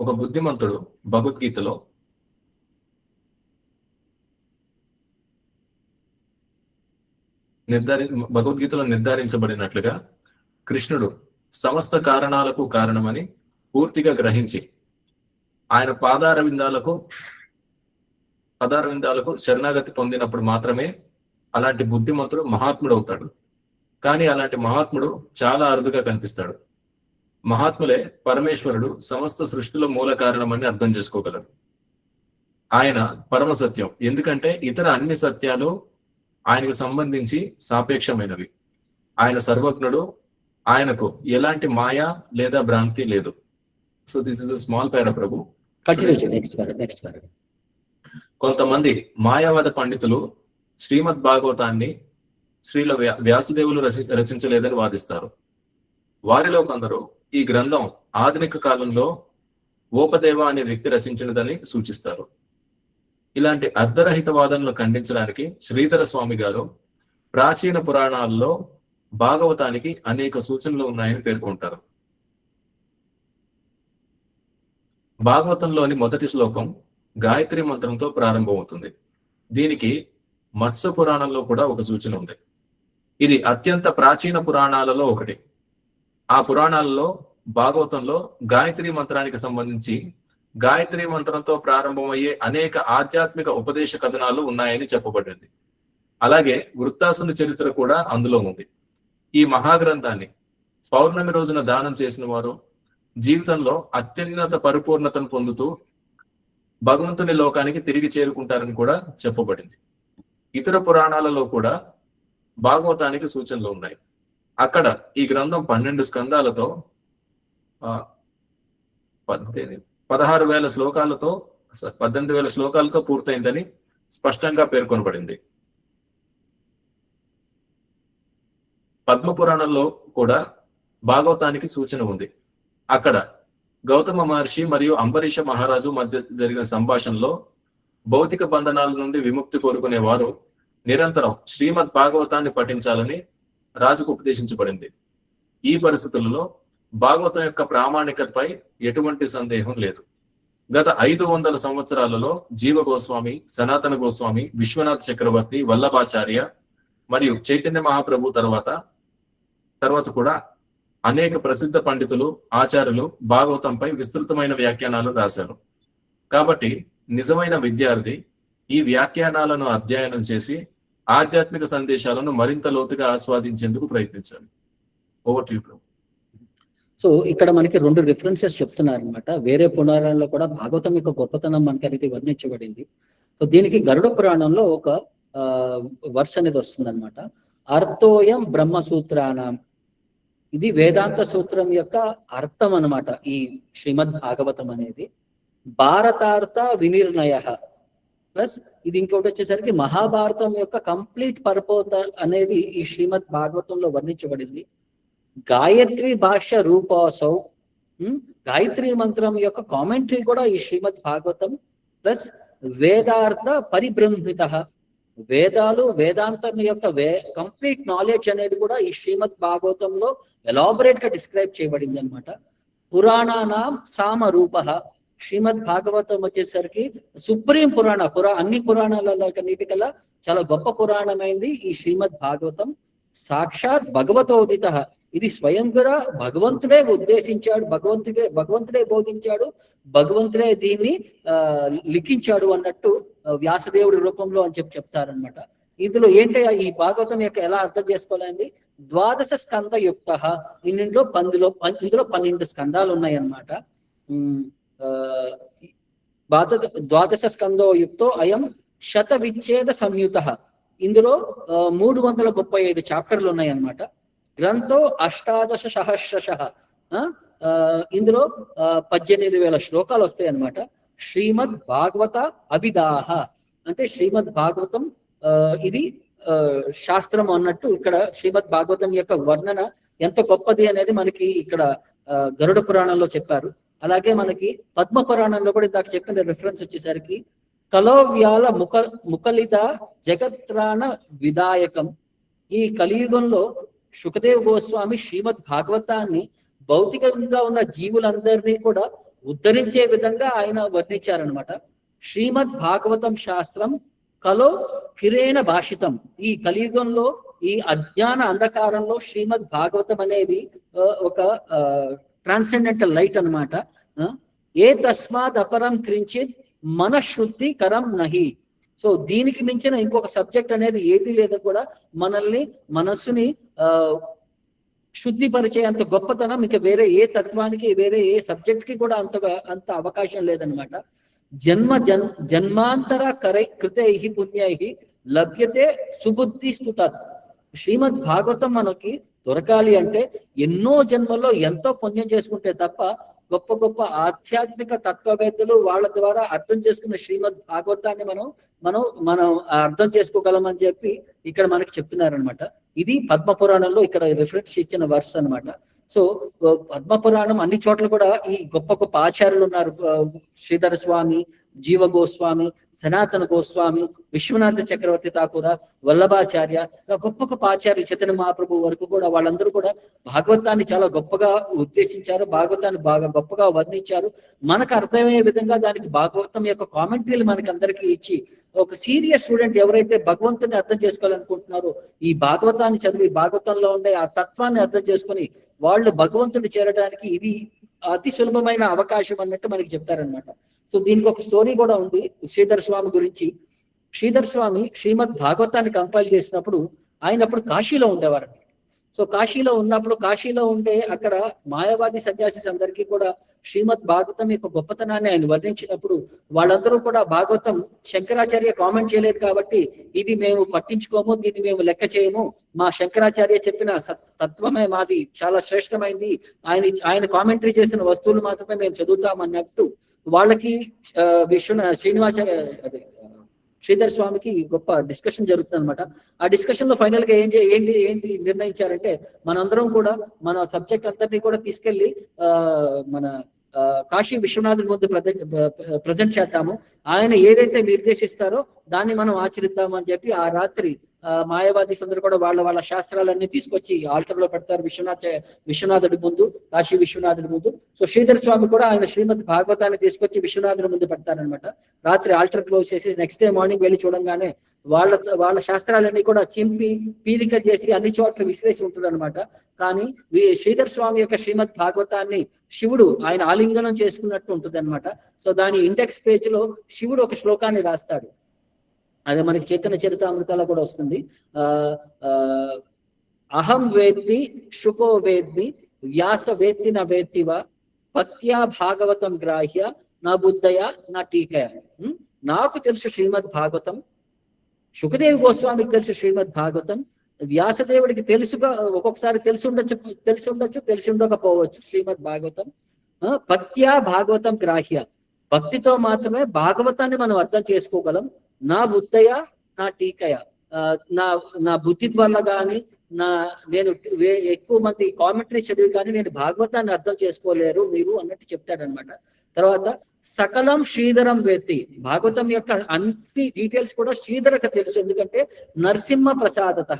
ఒక బుద్ధిమంతుడు భగవద్గీతలో నిర్ధారించబడినట్లుగా కృష్ణుడు సమస్త కారణాలకు కారణమని పూర్తిగా గ్రహించి ఆయన పాదార విందాలకు శరణాగతి పొందినప్పుడు మాత్రమే అలాంటి బుద్ధిమంతుడు మహాత్ముడు అవుతాడు. కానీ అలాంటి మహాత్ముడు చాలా అరుదుగా కనిపిస్తాడు. మహాత్ములే పరమేశ్వరుడు సమస్త సృష్టిలో మూల కారణమని అర్థం చేసుకోగలరు. ఆయన పరమ సత్యం, ఎందుకంటే ఇతర అన్ని సత్యాలు ఆయనకు సంబంధించి సాపేక్షమైనవి. ఆయన సర్వజ్ఞుడు, ఆయనకు ఎలాంటి మాయా లేదా భ్రాంతి లేదు. So this is a small para ప్రభు. కొంతమంది మాయావాద పండితులు శ్రీమద్ భాగవతాన్ని శ్రీల వ్యాసదేవులు రచించలేదని వాదిస్తారు. వారిలో కొందరు ఈ గ్రంథం ఆధునిక కాలంలో ఓపదేవ అనే వ్యక్తి రచించినదని సూచిస్తారు. ఇలాంటి అర్ధరహిత వాదనలు ఖండించడానికి శ్రీధర స్వామి గారు ప్రాచీన పురాణాల్లో భాగవతానికి అనేక సూచనలు ఉన్నాయని పేర్కొంటారు. భాగవతంలోని మొదటి శ్లోకం గాయత్రి మంత్రంతో ప్రారంభమవుతుంది. దీనికి మత్స్య పురాణంలో కూడా ఒక సూచన ఉంది. ఇది అత్యంత ప్రాచీన పురాణాలలో ఒకటి. ఆ పురాణాలలో భాగవతంలో గాయత్రి మంత్రానికి సంబంధించి గాయత్రి మంత్రంతో ప్రారంభమయ్యే అనేక ఆధ్యాత్మిక ఉపదేశ కథనాలు ఉన్నాయని చెప్పబడింది. అలాగే వృత్తాసుని చరిత్ర కూడా అందులో ఉంది. ఈ మహాగ్రంథాన్ని పౌర్ణమి రోజున దానం చేసిన వారు జీవితంలో అత్యున్నత పరిపూర్ణతను పొందుతూ భగవంతుని లోకానికి తిరిగి చేరుకుంటారని కూడా చెప్పబడింది. ఇతర పురాణాలలో కూడా భాగవతానికి సూచనలు ఉన్నాయి. అక్కడ ఈ గ్రంథం 12 స్కందాలతో 16,000 శ్లోకాలతో 18,000 శ్లోకాలతో పూర్తయిందని స్పష్టంగా పేర్కొనబడింది. పద్మ పురాణంలో కూడా భాగవతానికి సూచన ఉంది. అక్కడ గౌతమ మహర్షి మరియు అంబరీష మహారాజు మధ్య జరిగిన సంభాషణలో భౌతిక బంధనాల నుండి విముక్తి కోరుకునే వారు నిరంతరం శ్రీమద్ భాగవతాన్ని పఠించాలని రాజుకు ఉపదేశించబడింది. ఈ పరిస్థితులలో భాగవతం యొక్క ప్రామాణికతపై ఎటువంటి సందేహం లేదు. గత 500 సంవత్సరాలలో జీవ గోస్వామి, సనాతన గోస్వామి, విశ్వనాథ్ చక్రవర్తి, వల్లభాచార్య మరియు చైతన్య మహాప్రభు తర్వాత కూడా అనేక ప్రసిద్ధ పండితులు, ఆచార్యులు భాగవతంపై విస్తృతమైన వ్యాఖ్యానాలు రాశారు. కాబట్టి నిజమైన విద్యార్థి ఈ వ్యాఖ్యానాలను అధ్యయనం చేసి ఆధ్యాత్మిక సందేశాలను మరింత లోతుగా ఆస్వాదించేందుకు ప్రయత్నించాలి. ఓవర్ టు యు ప్రభు. సో ఇక్కడ మనకి 2 రిఫరెన్సెస్ చెప్తున్నారు అనమాట. వేరే పురాణాల్లో కూడా భాగవతం యొక్క గొప్పతనం మనకి అనేది వర్ణించబడింది. సో దీనికి గరుడ పురాణంలో ఒక వర్స్ అనేది వస్తుంది అనమాట. అర్థోయం బ్రహ్మసూత్రానం ఇది వేదాంత సూత్రం యొక్క అర్థం అన్నమాట. ఈ శ్రీమద్ భాగవతం అనేది భారతార్థ వినిర్ణయ ప్లస్ ఇది ఇంకోటి వచ్చేసరికి మహాభారతం యొక్క కంప్లీట్ పర్పస్ అనేది ఈ శ్రీమద్ భాగవతంలో వర్ణించబడింది. గాయత్రి భాష్య రూపాసౌ, గాయత్రి మంత్రం యొక్క కామెంటరీ కూడా ఈ శ్రీమద్ భాగవతం ప్లస్ వేదార్థ పరిబ్రహ్మిత, వేదాలు వేదాంతం యొక్క కంప్లీట్ నాలెడ్జ్ అనేది కూడా ఈ శ్రీమద్ భాగవతంలో ఎలాబొరేట్ గా డిస్క్రైబ్ చేయబడింది అనమాట. పురాణానాం సామ రూప, శ్రీమద్ భాగవతం వచ్చేసరికి సుప్రీం అన్ని పురాణాలలో కన్నిటికల్లా చాలా గొప్ప పురాణమైంది ఈ శ్రీమద్ భాగవతం. సాక్షాత్ భగవతోదిత, ఇది స్వయంగా భగవంతుడే ఉద్దేశించాడు, భగవంతుడే బోధించాడు, భగవంతుడే దీన్ని లిఖించాడు అన్నట్టు వ్యాసదేవుడి రూపంలో అని చెప్తారనమాట. ఇందులో ఏంటి ఈ భాగవతం యొక్క ఎలా అర్థం చేసుకోవాలండి? 12 స్కందయుక్త, ఇందులో 12 స్కందాలు ఉన్నాయి అన్నమాట. 12 స్కందోయుక్తో అయం శత విచ్ఛేద సంయుత, ఇందులో 335 చాప్టర్లు ఉన్నాయి అన్నమాట. గ్రంథో 18 సహస్రశ, ఇందులో 18,000 శ్లోకాలు వస్తాయి అన్నమాట. శ్రీమద్ భాగవత అభిదాహ, అంటే శ్రీమద్ భాగవతం ఇది శాస్త్రం అన్నట్టు ఇక్కడ శ్రీమద్ భాగవతం యొక్క వర్ణన ఎంత గొప్పది అనేది మనకి ఇక్కడ గరుడ పురాణంలో చెప్పారు. అలాగే మనకి పద్మ పురాణంలో కూడా ఇందాక చెప్పిన రిఫరెన్స్ వచ్చేసరికి కలవ్యాల ముఖలిత జగత్రాణ విదాయకం, ఈ కలియుగంలో శుకదేవ్ గోస్వామి శ్రీమద్ భాగవతాన్ని భౌతికంగా ఉన్న జీవులందరినీ కూడా ఉద్ధరించే విధంగా ఆయన వర్ణించారనమాట. శ్రీమద్ భాగవతం శాస్త్రం కలో కిరేణ భాషితం, ఈ కలియుగంలో ఈ అజ్ఞాన అంధకారంలో శ్రీమద్ భాగవతం అనేది ఒక ట్రాన్సెండెంటల్ లైట్ అనమాట. ఏ తస్మాత్ అపరం క్రించిత్ మనశుద్ధి కరం నహి, సో దీనికి మించిన ఇంకొక సబ్జెక్ట్ అనేది ఏది లేదు కూడా మనస్సుని శుద్ధిపరిచే అంత గొప్పతనం ఇంకా వేరే ఏ తత్వానికి వేరే ఏ సబ్జెక్ట్ కి కూడా అంత అవకాశం లేదనమాట. జన్మాంతర కృతై పుణ్యై లభ్యతే సుబుద్ధి స్తుతత్, శ్రీమద్ భాగవతం మనకి దొరకాలి అంటే ఎన్నో జన్మల్లో ఎంతో పుణ్యం చేసుకుంటే తప్ప గొప్ప గొప్ప ఆధ్యాత్మిక తత్వవేత్తలు వాళ్ళ ద్వారా అర్థం చేసుకున్న శ్రీమద్ భాగవతాన్ని మనం అర్థం చేసుకోగలమని చెప్పి ఇక్కడ మనకి చెప్తున్నారనమాట. ఇది పద్మ పురాణంలో ఇక్కడ రిఫరెన్స్ ఇచ్చిన వర్స్ అనమాట. సో పద్మ పురాణం అన్ని చోట్ల కూడా ఈ గొప్ప గొప్ప ఆచార్యులు ఉన్నారు. శ్రీధర స్వామి, జీవ గోస్వామి, సనాతన గోస్వామి, విశ్వనాథ చక్రవర్తి ఠాకూర, వల్లభాచార్య, గొప్ప గొప్ప ఆచార్యులు, చైతన్య మహాప్రభు వరకు కూడా వాళ్ళందరూ కూడా భాగవతాన్ని చాలా గొప్పగా ఉద్దేశించారు, భాగవతాన్ని బాగా గొప్పగా వర్ణించారు. మనకు అర్థమయ్యే విధంగా దానికి భాగవతం యొక్క కామెంటరీలు మనకి అందరికీ ఇచ్చి ఒక సీరియస్ స్టూడెంట్ ఎవరైతే భగవంతుని అర్థం చేసుకోవాలనుకుంటున్నారో ఈ భాగవతాన్ని చదివి భాగవతంలో ఉండే ఆ తత్వాన్ని అర్థం చేసుకొని వాళ్ళు భగవంతుని చేరడానికి ఇది అతి సులభమైన అవకాశం అన్నట్టు మనకి చెప్తారనమాట. సో దీనికి ఒక స్టోరీ కూడా ఉంది శ్రీధర్ స్వామి గురించి. శ్రీధర్ స్వామి శ్రీమద్ భాగవతాన్ని కంపైల్ చేసినప్పుడు ఆయన అప్పుడు కాశీలో ఉండేవారు. సో కాశీలో ఉన్నప్పుడు కాశీలో ఉండే అక్కడ మాయావాది సన్యాసిస్ అందరికీ కూడా శ్రీమద్ భాగవతం యొక్క గొప్పతనాన్ని ఆయన వర్ణించినప్పుడు వాళ్ళందరూ కూడా భాగవతం శంకరాచార్య కామెంట్ చేయలేదు కాబట్టి ఇది మేము పట్టించుకోము, దీన్ని మేము లెక్క చేయము, మా శంకరాచార్య చెప్పిన తత్వమే మాది చాలా శ్రేష్టమైంది, ఆయన కామెంటరీ చేసిన వస్తువులు మాత్రమే మేము చదువుతామన్నట్టు వాళ్ళకి శ్రీధర్ స్వామికి గొప్ప డిస్కషన్ జరుగుతుంది అనమాట. ఆ డిస్కషన్ లో ఫైనల్ గా ఏంటి నిర్ణయించారంటే మనందరం కూడా మన సబ్జెక్ట్ అంతటినీ కూడా తీసుకెళ్లి మన కాశీ విశ్వనాథుడి ముందు ప్రజెంట్ చేద్దాము, ఆయన ఏదైతే నిర్దేశిస్తారో దాన్ని మనం ఆచరిద్దాము అని చెప్పి ఆ రాత్రి మాయావాదీస్ అందరూ కూడా వాళ్ళ శాస్త్రాలన్నీ తీసుకొచ్చి ఆల్టర్ లో పెడతారు విశ్వనాథుడి ముందు, కాశీ విశ్వనాథుడి ముందు. సో శ్రీధర్ స్వామి కూడా ఆయన శ్రీమద్ భాగవతాన్ని తీసుకొచ్చి విశ్వనాథుడి ముందు పెడతారనమాట. రాత్రి ఆల్టర్ క్లోజ్ చేసి నెక్స్ట్ డే మార్నింగ్ వెళ్ళి చూడంగానే వాళ్ళ శాస్త్రాలన్నీ కూడా చింపి పీలిక చేసి అన్ని చోట్ల విశ్లేషి ఉంటుంది అనమాట. కానీ శ్రీధర్ స్వామి యొక్క శ్రీమద్ భాగవతాన్ని శివుడు ఆయన ఆలింగనం చేసుకున్నట్టు ఉంటుంది అనమాట. సో దాని ఇండెక్స్ పేజ్ లో శివుడు ఒక శ్లోకాన్ని రాస్తాడు. అదే మనకి చైతన్య చరితామృతాలో కూడా వస్తుంది. అహం వేద్మి శుకో వేద్మి వ్యాస వేత్తి నా వేత్తివ భక్త్యా భాగవతం గ్రాహ్య నా బుద్ధయ నా టీకయ. నాకు తెలుసు శ్రీమద్ భాగవతం, శుకదేవ్ గోస్వామికి తెలుసు శ్రీమద్ భాగవతం, వ్యాసదేవుడికి తెలుసుగా ఒక్కొక్కసారి తెలిసి ఉండకపోవచ్చు. శ్రీమద్ భాగవతం భక్త్యా భాగవతం గ్రాహ్య, భక్తితో మాత్రమే భాగవతాన్ని మనం అర్థం చేసుకోగలం. నా బుద్ధయ నా టీకయ, నా బుద్ధి వల్ల కానీ నేను ఎక్కువ మంది కామెంటరీ చదివి కానీ నేను భాగవతాన్ని అర్థం చేసుకోలేరు మీరు అన్నట్టు చెప్తాడనమాట. తర్వాత సకలం శ్రీధరం వేత్తి, భాగవతం యొక్క అన్ని డీటెయిల్స్ కూడా శ్రీధరకు తెలుసు. ఎందుకంటే నరసింహ ప్రసాదత,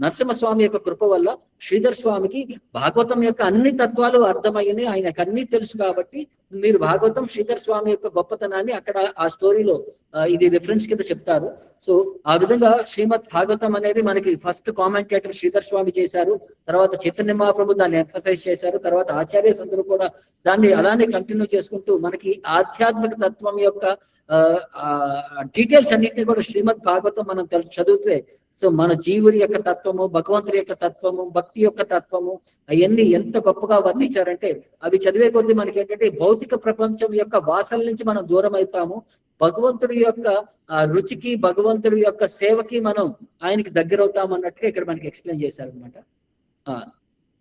నరసింహస్వామి యొక్క కృప వల్ల శ్రీధర్ స్వామికి భాగవతం యొక్క అన్ని తత్వాలు అర్థమయ్యని, ఆయనకు అన్ని తెలుసు. కాబట్టి మీరు భాగవతం శ్రీధర్ స్వామి యొక్క గొప్పతనాన్ని అక్కడ ఆ స్టోరీలో ఇది రిఫరెన్స్ కింద చెప్తారు. సో ఆ విధంగా శ్రీమద్ భాగవతం అనేది మనకి ఫస్ట్ కామెంటేటర్ శ్రీధర్ స్వామి చేశారు, తర్వాత చైతన్య మహాప్రభు దాన్ని ఎంఫసైజ్ చేశారు, తర్వాత ఆచార్యస్ అందరూ కూడా దాన్ని అలానే కంటిన్యూ చేసుకుంటూ మనకి ఆధ్యాత్మిక తత్వం యొక్క డీటెయిల్స్ అన్నింటినీ కూడా శ్రీమద్ భాగవతం మనం చదివితే సో మన జీవుడి యొక్క తత్వము, భగవంతుడి యొక్క తత్వము, భక్తి యొక్క తత్వము అవన్నీ ఎంత గొప్పగా వర్ణించారంటే అవి చదివే కొద్దీ మనకి ఏంటంటే భౌతిక ప్రపంచం యొక్క వాసన నుంచి మనం దూరం అవుతాము. భగవంతుడి యొక్క రుచికి, భగవంతుడి యొక్క సేవకి మనం ఆయనకి దగ్గర అవుతాం అన్నట్టుగా ఇక్కడ మనకి ఎక్స్ప్లెయిన్ చేశారు అనమాట.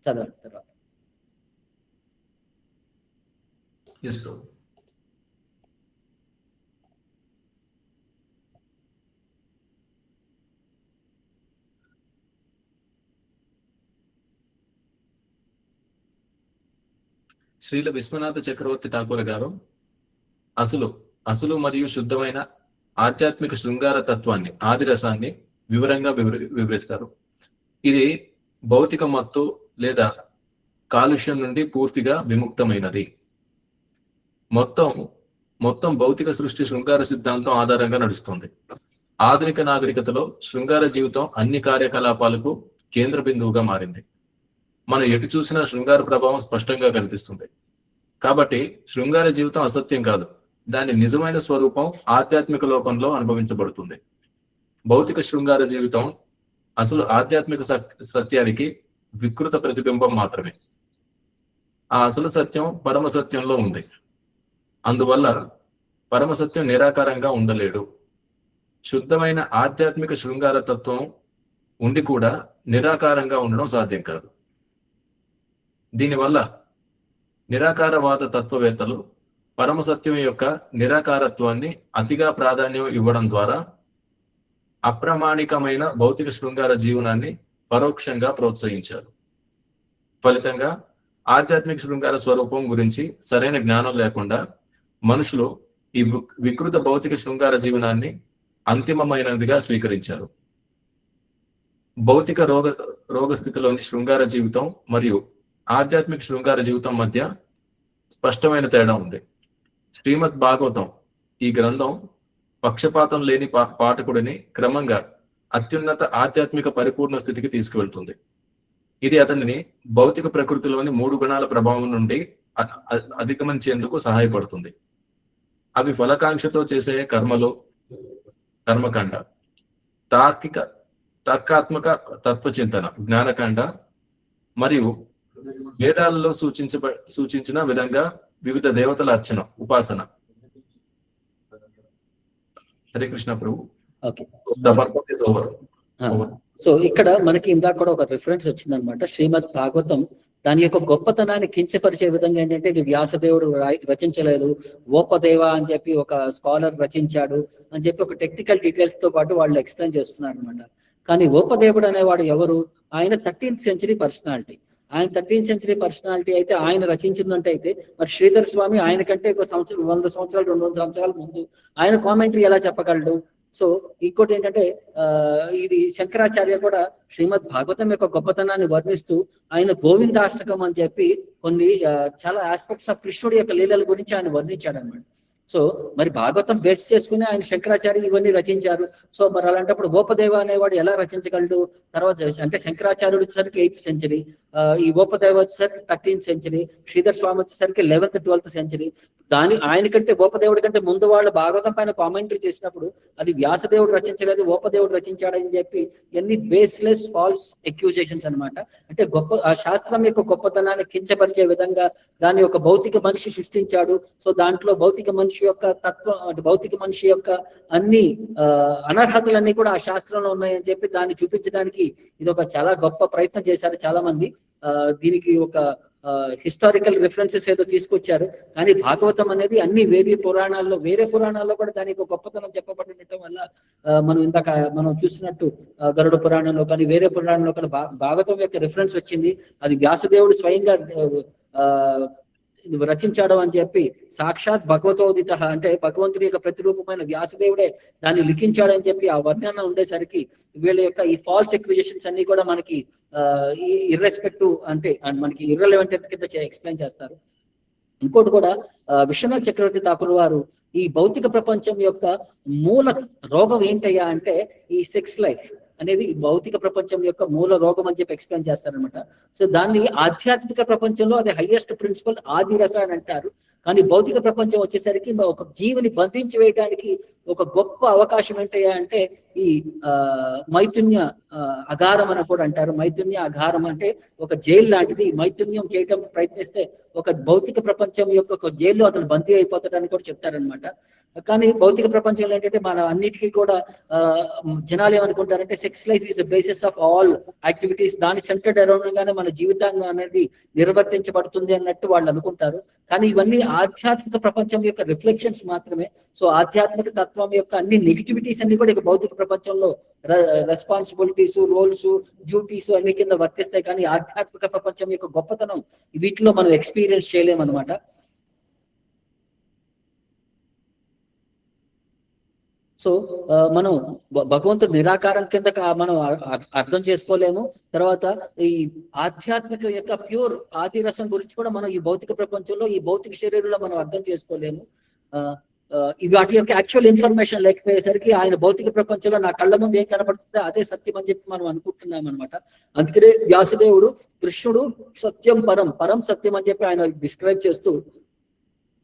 చదవండి తర్వాత. శ్రీల విశ్వనాథ చక్రవర్తి ఠాకూర్ గారు అసలు మరియు శుద్ధమైన ఆధ్యాత్మిక శృంగార తత్వాన్ని, ఆదిరసాన్ని వివరంగా వివరిస్తారు. ఇది భౌతిక మత్తు లేదా కాలుష్యం నుండి పూర్తిగా విముక్తమైనది. మొత్తం భౌతిక సృష్టి శృంగార సిద్ధాంతం ఆధారంగా నడుస్తుంది. ఆధునిక నాగరికతలో శృంగార జీవితం అన్ని కార్యకలాపాలకు కేంద్ర బిందువుగా మారింది. మనం ఎటు చూసినా శృంగార ప్రభావం స్పష్టంగా కనిపిస్తుంది. కాబట్టి శృంగార జీవితం అసత్యం కాదు, దాని నిజమైన స్వరూపం ఆధ్యాత్మిక లోకంలో అనుభవించబడుతుంది. భౌతిక శృంగార జీవితం అసలు ఆధ్యాత్మిక సత్యానికి వికృత ప్రతిబింబం మాత్రమే. ఆ అసలు సత్యం పరమ సత్యంలో ఉంది. అందువల్ల పరమసత్యం నిరాకారంగా ఉండలేడు. శుద్ధమైన ఆధ్యాత్మిక శృంగార తత్వం ఉండి కూడా నిరాకారంగా ఉండడం సాధ్యం కాదు. దీనివల్ల నిరాకారవాద తత్వవేత్తలు పరమసత్యం యొక్క నిరాకారత్వాన్ని అతిగా ప్రాధాన్యం ఇవ్వడం ద్వారా అప్రామాణికమైన భౌతిక శృంగార జీవనాన్ని పరోక్షంగా ప్రోత్సహించారు. ఫలితంగా ఆధ్యాత్మిక శృంగార స్వరూపం గురించి సరైన జ్ఞానం లేకుండా మనుషులు ఈ వికృత భౌతిక శృంగార జీవనాన్ని అంతిమమైనదిగా స్వీకరించారు. భౌతిక రోగస్థితిలోని శృంగార జీవితం మరియు ఆధ్యాత్మిక శృంగార జీవితం మధ్య స్పష్టమైన తేడా ఉంది. శ్రీమద్ భాగవతం ఈ గ్రంథం పక్షపాతం లేని పాఠకుడిని క్రమంగా అత్యున్నత ఆధ్యాత్మిక పరిపూర్ణ స్థితికి తీసుకువెళ్తుంది. ఇది అతనిని భౌతిక ప్రకృతిలోని 3 గుణాల ప్రభావం నుండి అధిగమించేందుకు సహాయపడుతుంది. అవి ఫలకాంక్షతో చేసే కర్మలు, కర్మకాండ, తర్కాత్మక తత్వచింతన, జ్ఞానకాండ, మరియు వేదాలలో సూచించిన విధంగా వివిధ దేవతల అర్చన, ఉపాసన. హరే కృష్ణ ప్రభు. సో ఇక్కడ మనకి ఇందాక కూడా ఒక రిఫరెన్స్ వచ్చిందనమాట. శ్రీమద్ భాగవతం దాని యొక్క గొప్పతనాన్ని కించపరిచే విధంగా ఏంటంటే ఇది వ్యాసదేవుడు రచించలేదు, ఓపదేవ అని చెప్పి ఒక స్కాలర్ రచించాడు అని చెప్పి ఒక టెక్నికల్ డీటెయిల్స్ తో పాటు వాళ్ళు ఎక్స్ప్లెయిన్ చేస్తున్నారు అనమాట. కానీ ఓపదేవుడు అనేవాడు ఎవరు? ఆయన 13th century పర్సనాలిటీ. ఆయన 13th century పర్సనాలిటీ అయితే ఆయన రచించిందంటే అయితే మరి శ్రీధర్ స్వామి ఆయన కంటే ఒక సంవత్సరం 100 సంవత్సరాలు 200 సంవత్సరాల ముందు ఆయన కామెంటరీ ఎలా చెప్పగలడు? సో ఇంకోటి ఏంటంటే ఇది శంకరాచార్య కూడా శ్రీమద్ భాగవతం యొక్క గొప్పతనాన్ని వర్ణిస్తూ ఆయన గోవిందాష్టకం అని చెప్పి కొన్ని చాలా ఆస్పెక్ట్స్ ఆఫ్ కృష్ణుడి యొక్క లీలల గురించి ఆయన వర్ణించాడు అనమాట. సో మరి భాగవతం బేస్ చేసుకుని ఆయన శంకరాచార్య ఇవన్నీ రచించారు. సో మరి అలాంటప్పుడు ఓపదేవ అనేవాడు ఎలా రచించగలడు? తర్వాత అంటే శంకరాచార్యుడు వచ్చేసరికి 8th century, ఈ ఓపదేవ వచ్చేసరికి 13th century, శ్రీధర్ స్వామి వచ్చేసరికి 11th 12th century, ఆయన కంటే గోపదేవుడి కంటే ముందు వాళ్ళు భాగవతం పైన కామెంటరీ చేసినప్పుడు అది వ్యాసదేవుడు రచించలేదు, గోపదేవుడు రచించాడని చెప్పి ఎన్ని బేస్లెస్ ఫాల్స్ ఎక్యూజేషన్స్ అన్నమాట. అంటే ఆ శాస్త్రం యొక్క గొప్పతనాన్ని కించపరిచే విధంగా దాన్ని ఒక భౌతిక మనిషి సృష్టించాడు. సో దాంట్లో భౌతిక మనిషి యొక్క తత్వం, భౌతిక మనిషి యొక్క అన్ని అనర్హతలన్నీ కూడా ఆ శాస్త్రంలో ఉన్నాయని చెప్పి దాన్ని చూపించడానికి ఇది ఒక చాలా గొప్ప ప్రయత్నం చేశారు చాలా మంది. దీనికి ఒక హిస్టారికల్ రిఫరెన్సెస్ ఏదో తీసుకొచ్చారు. కానీ భాగవతం అనేది అన్ని వేరే పురాణాల్లో కూడా దానికి ఒక గొప్పతనం చెప్పబడినట్టు వల్ల మనం ఇందాక మనం చూసినట్టు గరుడ పురాణంలో కానీ వేరే పురాణంలో కానీ భాగవతం యొక్క రిఫరెన్స్ వచ్చింది. అది వ్యాసదేవుడు స్వయంగా రచించాడు అని చెప్పి సాక్షాత్ భగవతోదిత అంటే భగవంతుడి యొక్క ప్రతిరూపమైన వ్యాసదేవుడే దాన్ని లిఖించాడని చెప్పి ఆ వర్ణన ఉండేసరికి వీళ్ళ యొక్క ఈ ఫాల్స్ ఎక్విజిషన్స్ అన్ని కూడా మనకి ఇర్రెస్పెక్టివ్ అంటే మనకి ఇర్రెలవెంట్ కింద ఎక్స్ప్లెయిన్ చేస్తారు. ఇంకోటి కూడా విశ్వనాథ్ చక్రవర్తి ఠాకూర్ వారు ఈ భౌతిక ప్రపంచం యొక్క మూల రోగం ఏంటయ్యా అంటే ఈ సెక్స్ లైఫ్ అనేది భౌతిక ప్రపంచం యొక్క మూల రోగం అని చెప్పి ఎక్స్ప్లెయిన్ చేస్తారనమాట. సో దాన్ని ఆధ్యాత్మిక ప్రపంచంలో అది హైయెస్ట్ ప్రిన్సిపల్ ఆది రస అని అంటారు. కానీ భౌతిక ప్రపంచం వచ్చేసరికి ఒక జీవిని బంధించి వేయడానికి ఒక గొప్ప అవకాశం ఏంటయ్యా అంటే ఈ మైథున్య అఘారం అని కూడా అంటారు. మైథున్య అఘారం అంటే ఒక జైలు లాంటిది. మైథున్యం చేయటం ప్రయత్నిస్తే ఒక భౌతిక ప్రపంచం యొక్క ఒక జైల్లో అతను బందీ అయిపోతాడని కూడా చెప్తారనమాట. కానీ భౌతిక ప్రపంచంలో ఏంటంటే మన అన్నిటికీ కూడా జనాలు ఏమనుకుంటారంటే sex life is the basis of all activities, దాని సెంటర్డ్ అరౌండ్ గానే మన జీవితాన్ని అనేది నిర్వర్తించబడుతుంది అన్నట్టు వాళ్ళు అనుకుంటారు. కానీ ఇవన్నీ ఆధ్యాత్మిక ప్రపంచం యొక్క రిఫ్లెక్షన్స్ మాత్రమే. సో ఆధ్యాత్మిక తత్వం యొక్క అన్ని నెగిటివిటీస్ అన్ని కూడా ఇక భౌతిక ప్రపంచంలో రెస్పాన్సిబిలిటీస్, రోల్స్, డ్యూటీస్ అన్ని కింద వర్తిస్తాయి. కానీ ఆధ్యాత్మిక ప్రపంచం యొక్క గొప్పతనం వీటిలో మనం ఎక్స్పీరియన్స్ చేయలేమన్నమాట. సో మనం భగవంతుడు నిరాకారం కింద మనం అర్థం చేసుకోలేము. తర్వాత ఈ ఆధ్యాత్మిక యొక్క ప్యూర్ ఆది రసం గురించి కూడా మనం ఈ భౌతిక ప్రపంచంలో ఈ భౌతిక శరీరంలో మనం అర్థం చేసుకోలేము. వాటి యొక్క యాక్చువల్ ఇన్ఫర్మేషన్ లేకపోయేసరికి ఆయన భౌతిక ప్రపంచంలో నా కళ్ళ ముందు ఏం కనబడుతుందో అదే సత్యం అని చెప్పి మనం అనుకుంటున్నాం అనమాట. అందుకనే వ్యాసదేవుడు కృష్ణుడు సత్యం పరం సత్యం అని చెప్పి ఆయన డిస్క్రైబ్ చేస్తూ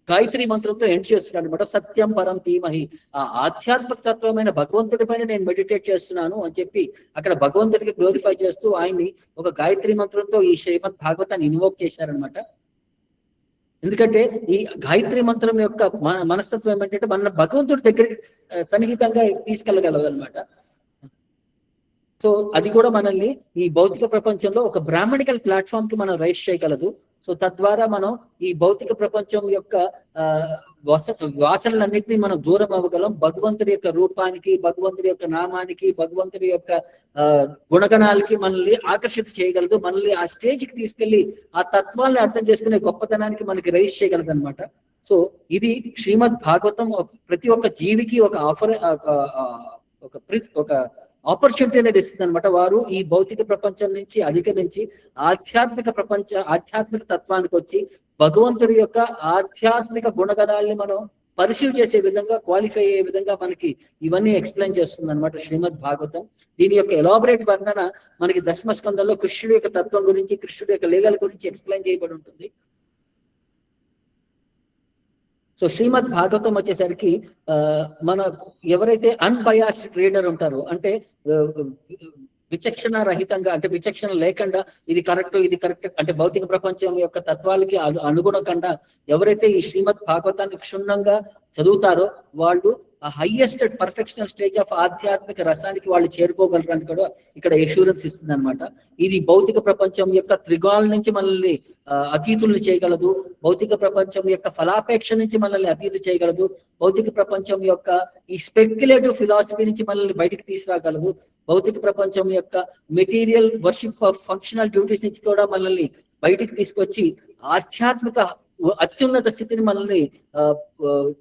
గాయత్రి మంత్రంతో ఎండ్ చేస్తున్నాడు అనమాట. సత్యం పరం ధీమహి, ఆ ఆధ్యాత్మిక తత్వమైన భగవంతుడి పైన నేను మెడిటేట్ చేస్తున్నాను అని చెప్పి అక్కడ భగవంతుడికి గ్లోరిఫై చేస్తూ ఆయన్ని ఒక గాయత్రి మంత్రంతో ఈ శ్రీమద్ భాగవతాన్ని ఇన్వోక్ చేశారనమాట. ఎందుకంటే ఈ గాయత్రి మంత్రం యొక్క మనస్తత్వం ఏమంటే మన భగవంతుడి దగ్గరికి సన్నిహితంగా తీసుకెళ్ళగలదు అనమాట. సో అది కూడా మనల్ని ఈ భౌతిక ప్రపంచంలో ఒక బ్రాహ్మణికల్ ప్లాట్ఫామ్ కి మనం రైజ్ చేయగలదు. సో తద్వారా మనం ఈ భౌతిక ప్రపంచం యొక్క వాసనలన్నింటినీ మనం దూరం అవ్వగలం. భగవంతుడి యొక్క రూపానికి, భగవంతుడి యొక్క నామానికి, భగవంతుడి యొక్క గుణగణాలకి మనల్ని ఆకర్షిత చేయగలదు. మనల్ని ఆ స్టేజ్కి తీసుకెళ్లి ఆ తత్వాన్ని అర్థం చేసుకునే గొప్పతనానికి మనకి రైజ్ చేయగలదు అనమాట. సో ఇది శ్రీమద్ భాగవతం ప్రతి ఒక్క జీవికి ఒక ఆఫర్, ఒక ఆపర్చునిటీ అనేది ఇస్తుంది అనమాట. వారు ఈ భౌతిక ప్రపంచం నుంచి అధిగమించి ఆధ్యాత్మిక తత్వానికి వచ్చి భగవంతుడి యొక్క ఆధ్యాత్మిక గుణగణాలని మనం పరిశీలి చేసే విధంగా, క్వాలిఫై అయ్యే విధంగా మనకి ఇవన్నీ ఎక్స్ప్లెయిన్ చేస్తుంది అనమాట శ్రీమద్ భాగవతం. దీని యొక్క ఎలాబరేట్ వర్ణన మనకి దశమ స్కందంలో కృష్ణుడి యొక్క తత్వం గురించి, కృష్ణుడి యొక్క లీలల గురించి ఎక్స్ప్లెయిన్ చేయబడి ఉంటుంది. సో శ్రీమద్ భాగవతం వచ్చేసరికి మన ఎవరైతే అన్బయాస్డ్ రీడర్ ఉంటారో, అంటే విచక్షణ రహితంగా, అంటే విచక్షణ లేకుండా ఇది కరెక్ట్ అంటే భౌతిక ప్రపంచం యొక్క తత్వాలకి అనుగుణంగా ఎవరైతే ఈ శ్రీమద్ భాగవతాన్ని క్షుణ్ణంగా చదువుతారో వాళ్ళు ఆ హైయెస్ట్ పర్ఫెక్షనల్ స్టేజ్ ఆఫ్ ఆధ్యాత్మిక రసానికి వాళ్ళు చేరుకోగలరని కూడా ఇక్కడ ఎష్యూరెన్స్ ఇస్తుంది అనమాట. ఇది భౌతిక ప్రపంచం యొక్క త్రిగుణాల నుంచి మనల్ని అతీతుల్ని చేయగలదు. భౌతిక ప్రపంచం యొక్క ఫలాపేక్ష నుంచి మనల్ని అతీతు చేయగలదు. భౌతిక ప్రపంచం యొక్క ఈ స్పెక్యులేటివ్ ఫిలాసఫీ నుంచి మనల్ని బయటకు తీసుకురాగలదు. భౌతిక ప్రపంచం యొక్క మెటీరియల్ వర్షిప్ ఫంక్షనల్ డ్యూటీస్ నుంచి కూడా మనల్ని బయటికి తీసుకొచ్చి ఆధ్యాత్మిక అత్యున్నత స్థితిని మనల్ని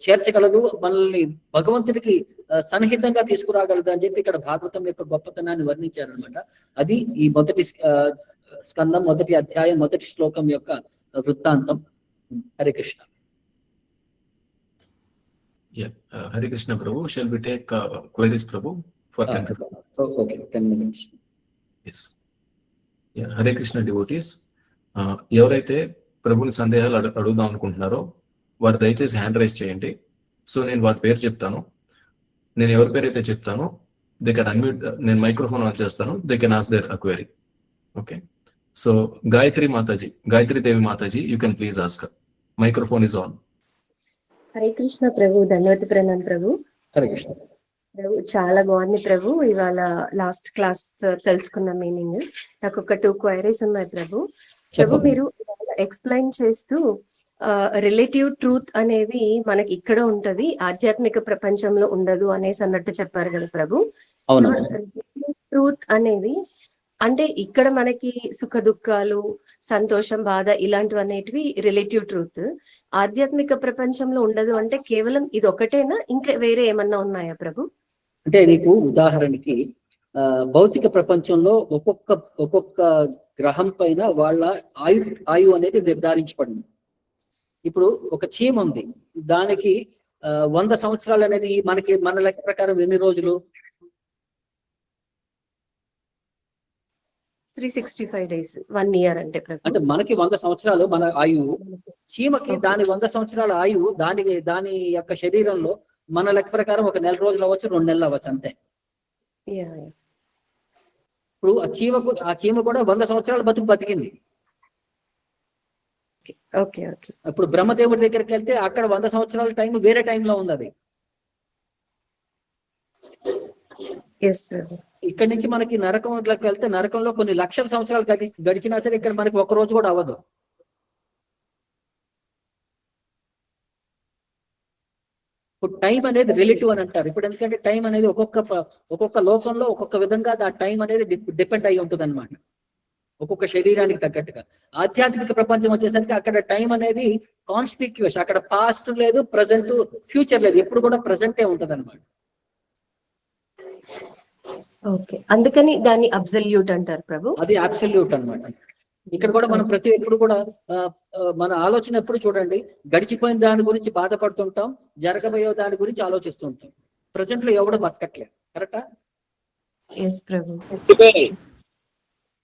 చేర్చగలదు, మనల్ని భగవంతుడికి సన్నిహితంగా తీసుకురాగలదు అని చెప్పి ఇక్కడ భాగవతం యొక్క గొప్పతనాన్ని వర్ణించారనమాట. అది ఈ మొదటి స్కందం, మొదటి అధ్యాయం, మొదటి శ్లోకం యొక్క వృత్తాంతం. హరే కృష్ణ. హరే కృష్ణ ప్రభు. షల్ వి టేక్ క్వైరీస్ ప్రభు for 10 minutes. yes. Hare Krishna devotees, ఎవరైతే ప్రభుని సందేహాలు అడుగుదాం అనుకుంటున్నారో వారు దయచేసి హ్యాండ్ రైజ్ చేయండి. సో నేను వారి పేరు చెప్తాను. నేను ఎవరి పేరు అయితే చెప్తానో దే కెన్ అన్మ్యూట్. నేను మైక్రోఫోన్ ఆన్ చేస్తాను. They can ask their query. Okay. So Gayatri మాతాజీ, గాయత్రి దేవి మాతాజీ, you can please ask. Microphone is on. Hare Krishna ప్రభు, ధన్యవాద ప్రణాం ప్రభు. హరే కృష్ణ. ప్రభు చాలా బాగుంది ప్రభు. ఇవాళ లాస్ట్ క్లాస్ తెలుసుకున్న మీనింగ్. నాకు ఒక 2 క్వైరీస్ ఉన్నాయి ప్రభు. ప్రభు మీరు ఎక్స్ప్లెయిన్ చేస్తూ రిలేటివ్ ట్రూత్ అనేది మనకి ఇక్కడ ఉంటది, ఆధ్యాత్మిక ప్రపంచంలో ఉండదు అనేసి అన్నట్టు చెప్పారు కదా ప్రభు. అవును. ట్రూత్ అనేది అంటే ఇక్కడ మనకి సుఖ దుఃఖాలు, సంతోషం, బాధ ఇలాంటివి అనేటివి రిలేటివ్ ట్రూత్. ఆధ్యాత్మిక ప్రపంచంలో ఉండదు అంటే కేవలం ఇది ఒకటేనా, ఇంకా వేరే ఏమన్నా ఉన్నాయా ప్రభు? అంటే నీకు ఉదాహరణకి భౌతిక ప్రపంచంలో ఒక్కొక్క గ్రహం పైన వాళ్ళ ఆయు అనేది నిర్ధారించబడింది. ఇప్పుడు ఒక చీమ ఉంది, దానికి 100 సంవత్సరాలు అనేది మన లెక్క ప్రకారం ఎన్ని రోజులు? 365 days, 1 year అంటే ప్రభు. అంటే మనకి 100 సంవత్సరాలు మన ఆయువు, చీమకి దాని 100 సంవత్సరాల ఆయువు దాని యొక్క శరీరంలో మన లెక్క ప్రకారం 1 నెల రోజులు అవ్వచ్చు, 2 నెలలు అవ్వచ్చు అంతే. ఇప్పుడు ఆ చీమ కూడా 100 సంవత్సరాలు బతికింది. Okay okay. ఇప్పుడు బ్రహ్మదేవుడి దగ్గరికి వెళ్తే అక్కడ 100 సంవత్సరాల టైం వేరే టైంలో ఉంది అది. ఇక్కడి నుంచి మనకి నరకంలోకి వెళ్తే నరకంలో కొన్ని లక్షల సంవత్సరాలు గడిచినా సరే ఇక్కడ మనకి 1 రోజు కూడా అవ్వదు. ఇప్పుడు టైం అనేది రిలేటివ్ అని అంటారు. ఇప్పుడు ఎందుకంటే టైం అనేది ఒక్కొక్క లోకంలో ఒక్కొక్క విధంగా ఆ టైం అనేది డిపెండ్ అయి ఉంటుంది అనమాట, ఒక్కొక్క శరీరానికి తగ్గట్టుగా. ఆధ్యాత్మిక ప్రపంచం వచ్చేసరికి అక్కడ టైం అనేది కాన్స్పిక్యూస్, అక్కడ పాస్ట్ లేదు, ప్రజెంట్, ఫ్యూచర్ లేదు, ఎప్పుడు కూడా ప్రజెంటే ఉంటది అనమాట. ఓకే, అందుకని దాన్ని అబ్సల్యూట్ అంటారు ప్రభు. అది అబ్సల్యూట్ అన్నమాట. ఇక్కడ కూడా మనం ఎప్పుడు కూడా మన ఆలోచన ఎప్పుడు చూడండి, గడిచిపోయిన దాని గురించి బాధపడుతుంటాం, జరగబోయే దాని గురించి ఆలోచిస్తుంటాం. ప్రజెంట్ లో ఎవడో బతకట్లేదు, కరెక్టా?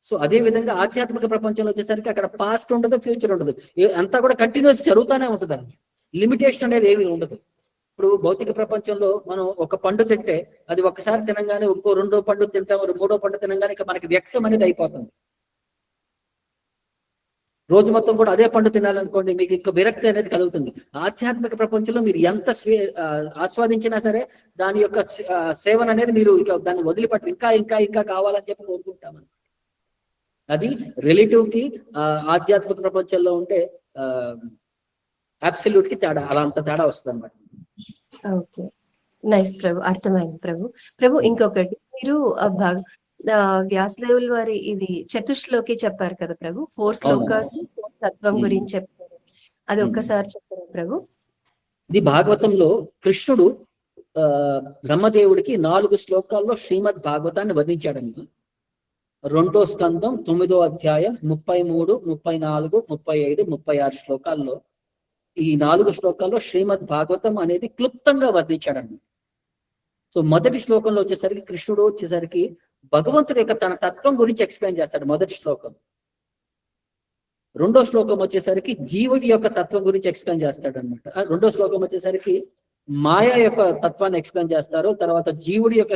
సో అదే విధంగా ఆధ్యాత్మిక ప్రపంచంలో వచ్చేసరికి అక్కడ పాస్ట్ ఉండదు, ఫ్యూచర్ ఉండదు, అంతా కూడా కంటిన్యూస్ జరుగుతూనే ఉంటుంది అండి. లిమిటేషన్ అనేది ఏమీ ఉండదు. ఇప్పుడు భౌతిక ప్రపంచంలో మనం ఒక పండు తింటే అది ఒక్కసారి తినగానే ఇంకో 2వ పండు తింటాం, 3వ పండు తినగానే మనకి వ్యక్సం అనేది అయిపోతుంది. రోజు మొత్తం కూడా అదే పండు తినాలనుకోండి, మీకు ఇంకా విరక్తి అనేది కలుగుతుంది. ఆధ్యాత్మిక ప్రపంచంలో మీరు ఎంత ఆస్వాదించినా సరే దాని యొక్క సేవన అనేది మీరు ఇక దాన్ని వదిలిపెట్టరు, ఇంకా ఇంకా ఇంకా కావాలని చెప్పి కోరుకుంటామని. అది రిలేటివ్ కి ఆధ్యాత్మిక ప్రపంచంలో ఉంటే అబ్సల్యూట్ కి తేడా, అలా అంత తేడా వస్తుంది అన్నమాట. ఓకే, నైస్ ప్రభు, అర్థమైంది ప్రభు. ప్రభు ఇంకొకటి, మీరు వ్యాసదేవుల వారి ఇది చతుశ్లోకి చెప్పారు కదా ప్రభు, 4 శ్లోకాస్ తత్వం గురించి చెప్పారు, అది ఒక్కసారి చెప్పారు ప్రభు. ఇది భాగవతంలో కృష్ణుడు బ్రహ్మదేవుడికి 4 శ్లోకాల్లో శ్రీమద్ భాగవతాన్ని వర్ణించాడండి. 2వ స్కందం 9వ అధ్యాయం 33, 34, 35, 36 శ్లోకాల్లో ఈ 4 శ్లోకాల్లో శ్రీమద్ భాగవతం అనేది క్లుప్తంగా వర్ణించాడండి. సో మొదటి శ్లోకంలో వచ్చేసరికి కృష్ణుడు వచ్చేసరికి భగవంతుడి యొక్క తన తత్వం గురించి ఎక్స్ప్లెయిన్ చేస్తాడు మొదటి శ్లోకం. 2వ శ్లోకం వచ్చేసరికి జీవుడి యొక్క తత్వం గురించి ఎక్స్ప్లెయిన్ చేస్తాడు అనమాట. 2వ శ్లోకం వచ్చేసరికి మాయా యొక్క తత్వాన్ని ఎక్స్ప్లెయిన్ చేస్తారు, తర్వాత జీవుడి యొక్క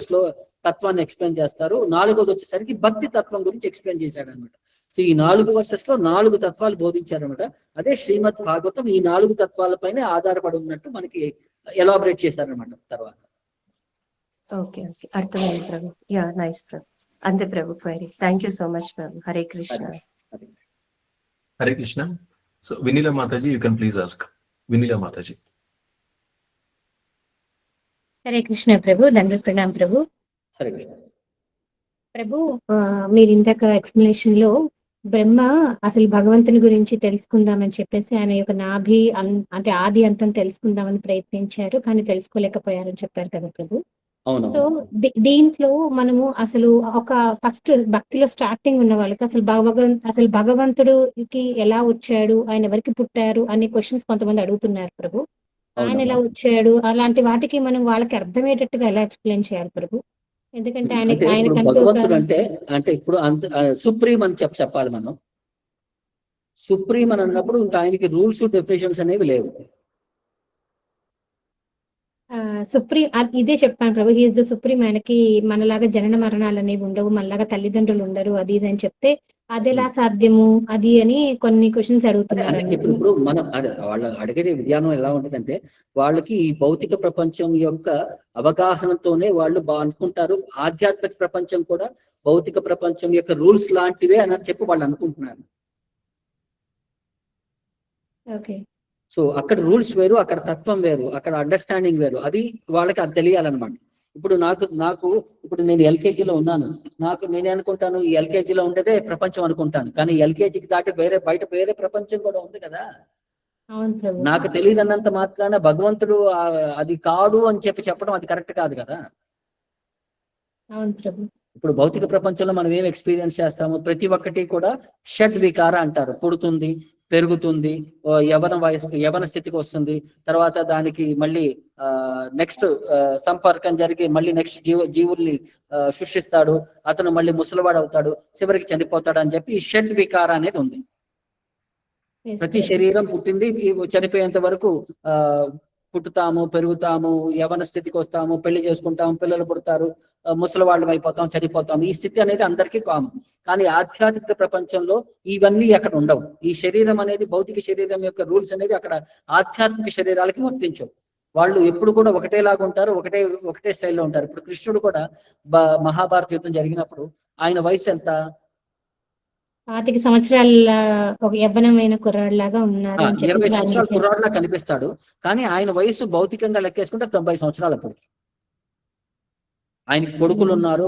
తత్వాన్ని ఎక్స్ప్లెయిన్ చేస్తారు, 4వది వచ్చేసరికి భక్తి తత్వం గురించి ఎక్స్ప్లెయిన్ చేశాడు అనమాట. సో ఈ 4 వర్సెస్ లో 4 తత్వాలు బోధించారనమాట. అదే శ్రీమద్ భాగవతం ఈ 4 తత్వాలపైనే ఆధారపడి ఉన్నట్టు మనకి ఎలాబరేట్ చేశారనమాట తర్వాత. ఓకే ఓకే, అర్థమైంది ప్రభు. Yeah, nice Prabhu. అంతే Prabhu query. Thank you so much Prabhu. Hare Krishna. Hare Krishna. So Vinila Mataji, you can please ask. Vinila Mataji. Hare Krishna Prabhu, దండ ప్రణాం ప్రభు. హరే కృష్ణ ప్రభు. మీరు ఇందాక ఎక్స్ప్లెనేషన్ లో బ్రహ్మ అసలు భగవంతుని గురించి తెలుసుకుందామని చెప్పేసి ఆయన యొక్క నాభి అంటే ఆది అంతం తెలుసుకుందామని ప్రయత్నించారు, కానీ తెలుసుకోలేకపోయారని చెప్పారు కదా ప్రభు. సో దీంట్లో మనము అసలు ఒక ఫస్ట్ భక్తిలో స్టార్టింగ్ ఉన్న వాళ్ళకి అసలు భగవంతుడికి ఎలా వచ్చాడు, ఆయన ఎవరికి పుట్టారు అనే క్వశ్చన్స్ కొంతమంది అడుగుతున్నారు ప్రభు. ఆయన ఎలా వచ్చాడు, అలాంటి వాటికి మనం వాళ్ళకి అర్థమయ్యేటట్టుగా ఎలా ఎక్స్ప్లెయిన్ చేయాలి ప్రభు? ఎందుకంటే ఆయన భగవంతుడు అంటే ఇప్పుడు సుప్రీం అని చెప్పాలి మనం. సుప్రీం అని అన్నప్పుడు ఇంకా ఆయనకి రూల్స్ డెఫినేషన్స్ అనేవి లేవు. సుప్రీం ఇదే చెప్పాను ప్రభు, హీఈస్ ద సుప్రీం. ఆయనకి మనలాగా జనన మరణాలు అనేవి ఉండవు, మనలాగా తల్లిదండ్రులు ఉండరు, అది ఇది అని చెప్తే అది ఎలా సాధ్యము అది అని కొన్ని క్వశ్చన్స్ అదే అడుగుతున్నారు అందుకే ఇప్పుడు మనం అదే వాళ్ళు అడిగే విధానం ఎలా ఉంటుందంటే, వాళ్ళకి ఈ భౌతిక ప్రపంచం యొక్క అవగాహనతోనే వాళ్ళు అనుకుంటారు ఆధ్యాత్మిక ప్రపంచం కూడా భౌతిక ప్రపంచం యొక్క రూల్స్ లాంటివే అని చెప్పి వాళ్ళు అనుకుంటున్నారు. ఓకే. సో అక్కడ రూల్స్ వేరు, అక్కడ తత్వం వేరు, అక్కడ అండర్స్టాండింగ్ వేరు. అది వాళ్ళకి అది తెలియాలన్నమాట. ఇప్పుడు నాకు ఇప్పుడు నేను ఎల్కేజీలో ఉన్నాను, నేనే అనుకుంటాను ఈ ఎల్కేజీలో ఉండేదే ప్రపంచం అనుకుంటాను, కానీ ఎల్కేజీకి దాటి బయట వేరే ప్రపంచం కూడా ఉంది కదా. అవును ప్రభు. నాకు తెలియదన్నంత మాత్రాన భగవంతుడు అది కాడు అని చెప్పడం అది కరెక్ట్ కాదు కదా. అవును ప్రభు. ఇప్పుడు భౌతిక ప్రపంచంలో మనం ఏం ఎక్స్పీరియన్స్ చేస్తాము, ప్రతి ఒక్కటి కూడా షడ్ వికార అంటారు. పుడుతుంది, పెరుగుతుంది, యవన స్థితికి వస్తుంది, తర్వాత దానికి మళ్ళీ నెక్స్ట్ సంపర్కం జరిగి మళ్ళీ నెక్స్ట్ జీవుల్ని సృష్టిస్తాడు, అతను మళ్ళీ ముసలివాడు అవుతాడు, చివరికి చనిపోతాడు అని చెప్పి ఈ షడ్ వికార అనేది ఉంది. ప్రతి శరీరం పుట్టింది చనిపోయేంత వరకు పుట్టుతాము, పెరుగుతాము, యవన స్థితికి వస్తాము, పెళ్లి చేసుకుంటాము, పిల్లలు పుడతారు, ముసలివాళ్ళం అయిపోతాం, చనిపోతాం. ఈ స్థితి అనేది అందరికీ కామన్. కానీ ఆధ్యాత్మిక ప్రపంచంలో ఇవన్నీ అక్కడ ఉండవు. ఈ శరీరం అనేది భౌతిక శరీరం యొక్క రూల్స్ అనేది అక్కడ ఆధ్యాత్మిక శరీరాలకి వర్తించవు. వాళ్ళు ఎప్పుడు కూడా ఒకటేలాగా ఉంటారు, ఒకటే స్టైల్లో ఉంటారు. ఇప్పుడు కృష్ణుడు కూడా మహాభారత యుద్ధం జరిగినప్పుడు ఆయన వయసు ఎంత? 25 సంవత్సరాల ఒక యవ్వనమైన కుర్రాడిలాగా ఉన్నారు. 20 సంవత్సరాల కుర్రాడులా కనిపిస్తాడు, కానీ ఆయన వయసు భౌతికంగా లెక్కేసుకుంటే 90 సంవత్సరాలు అప్పటికి. ఆయనకి కొడుకులు ఉన్నారు,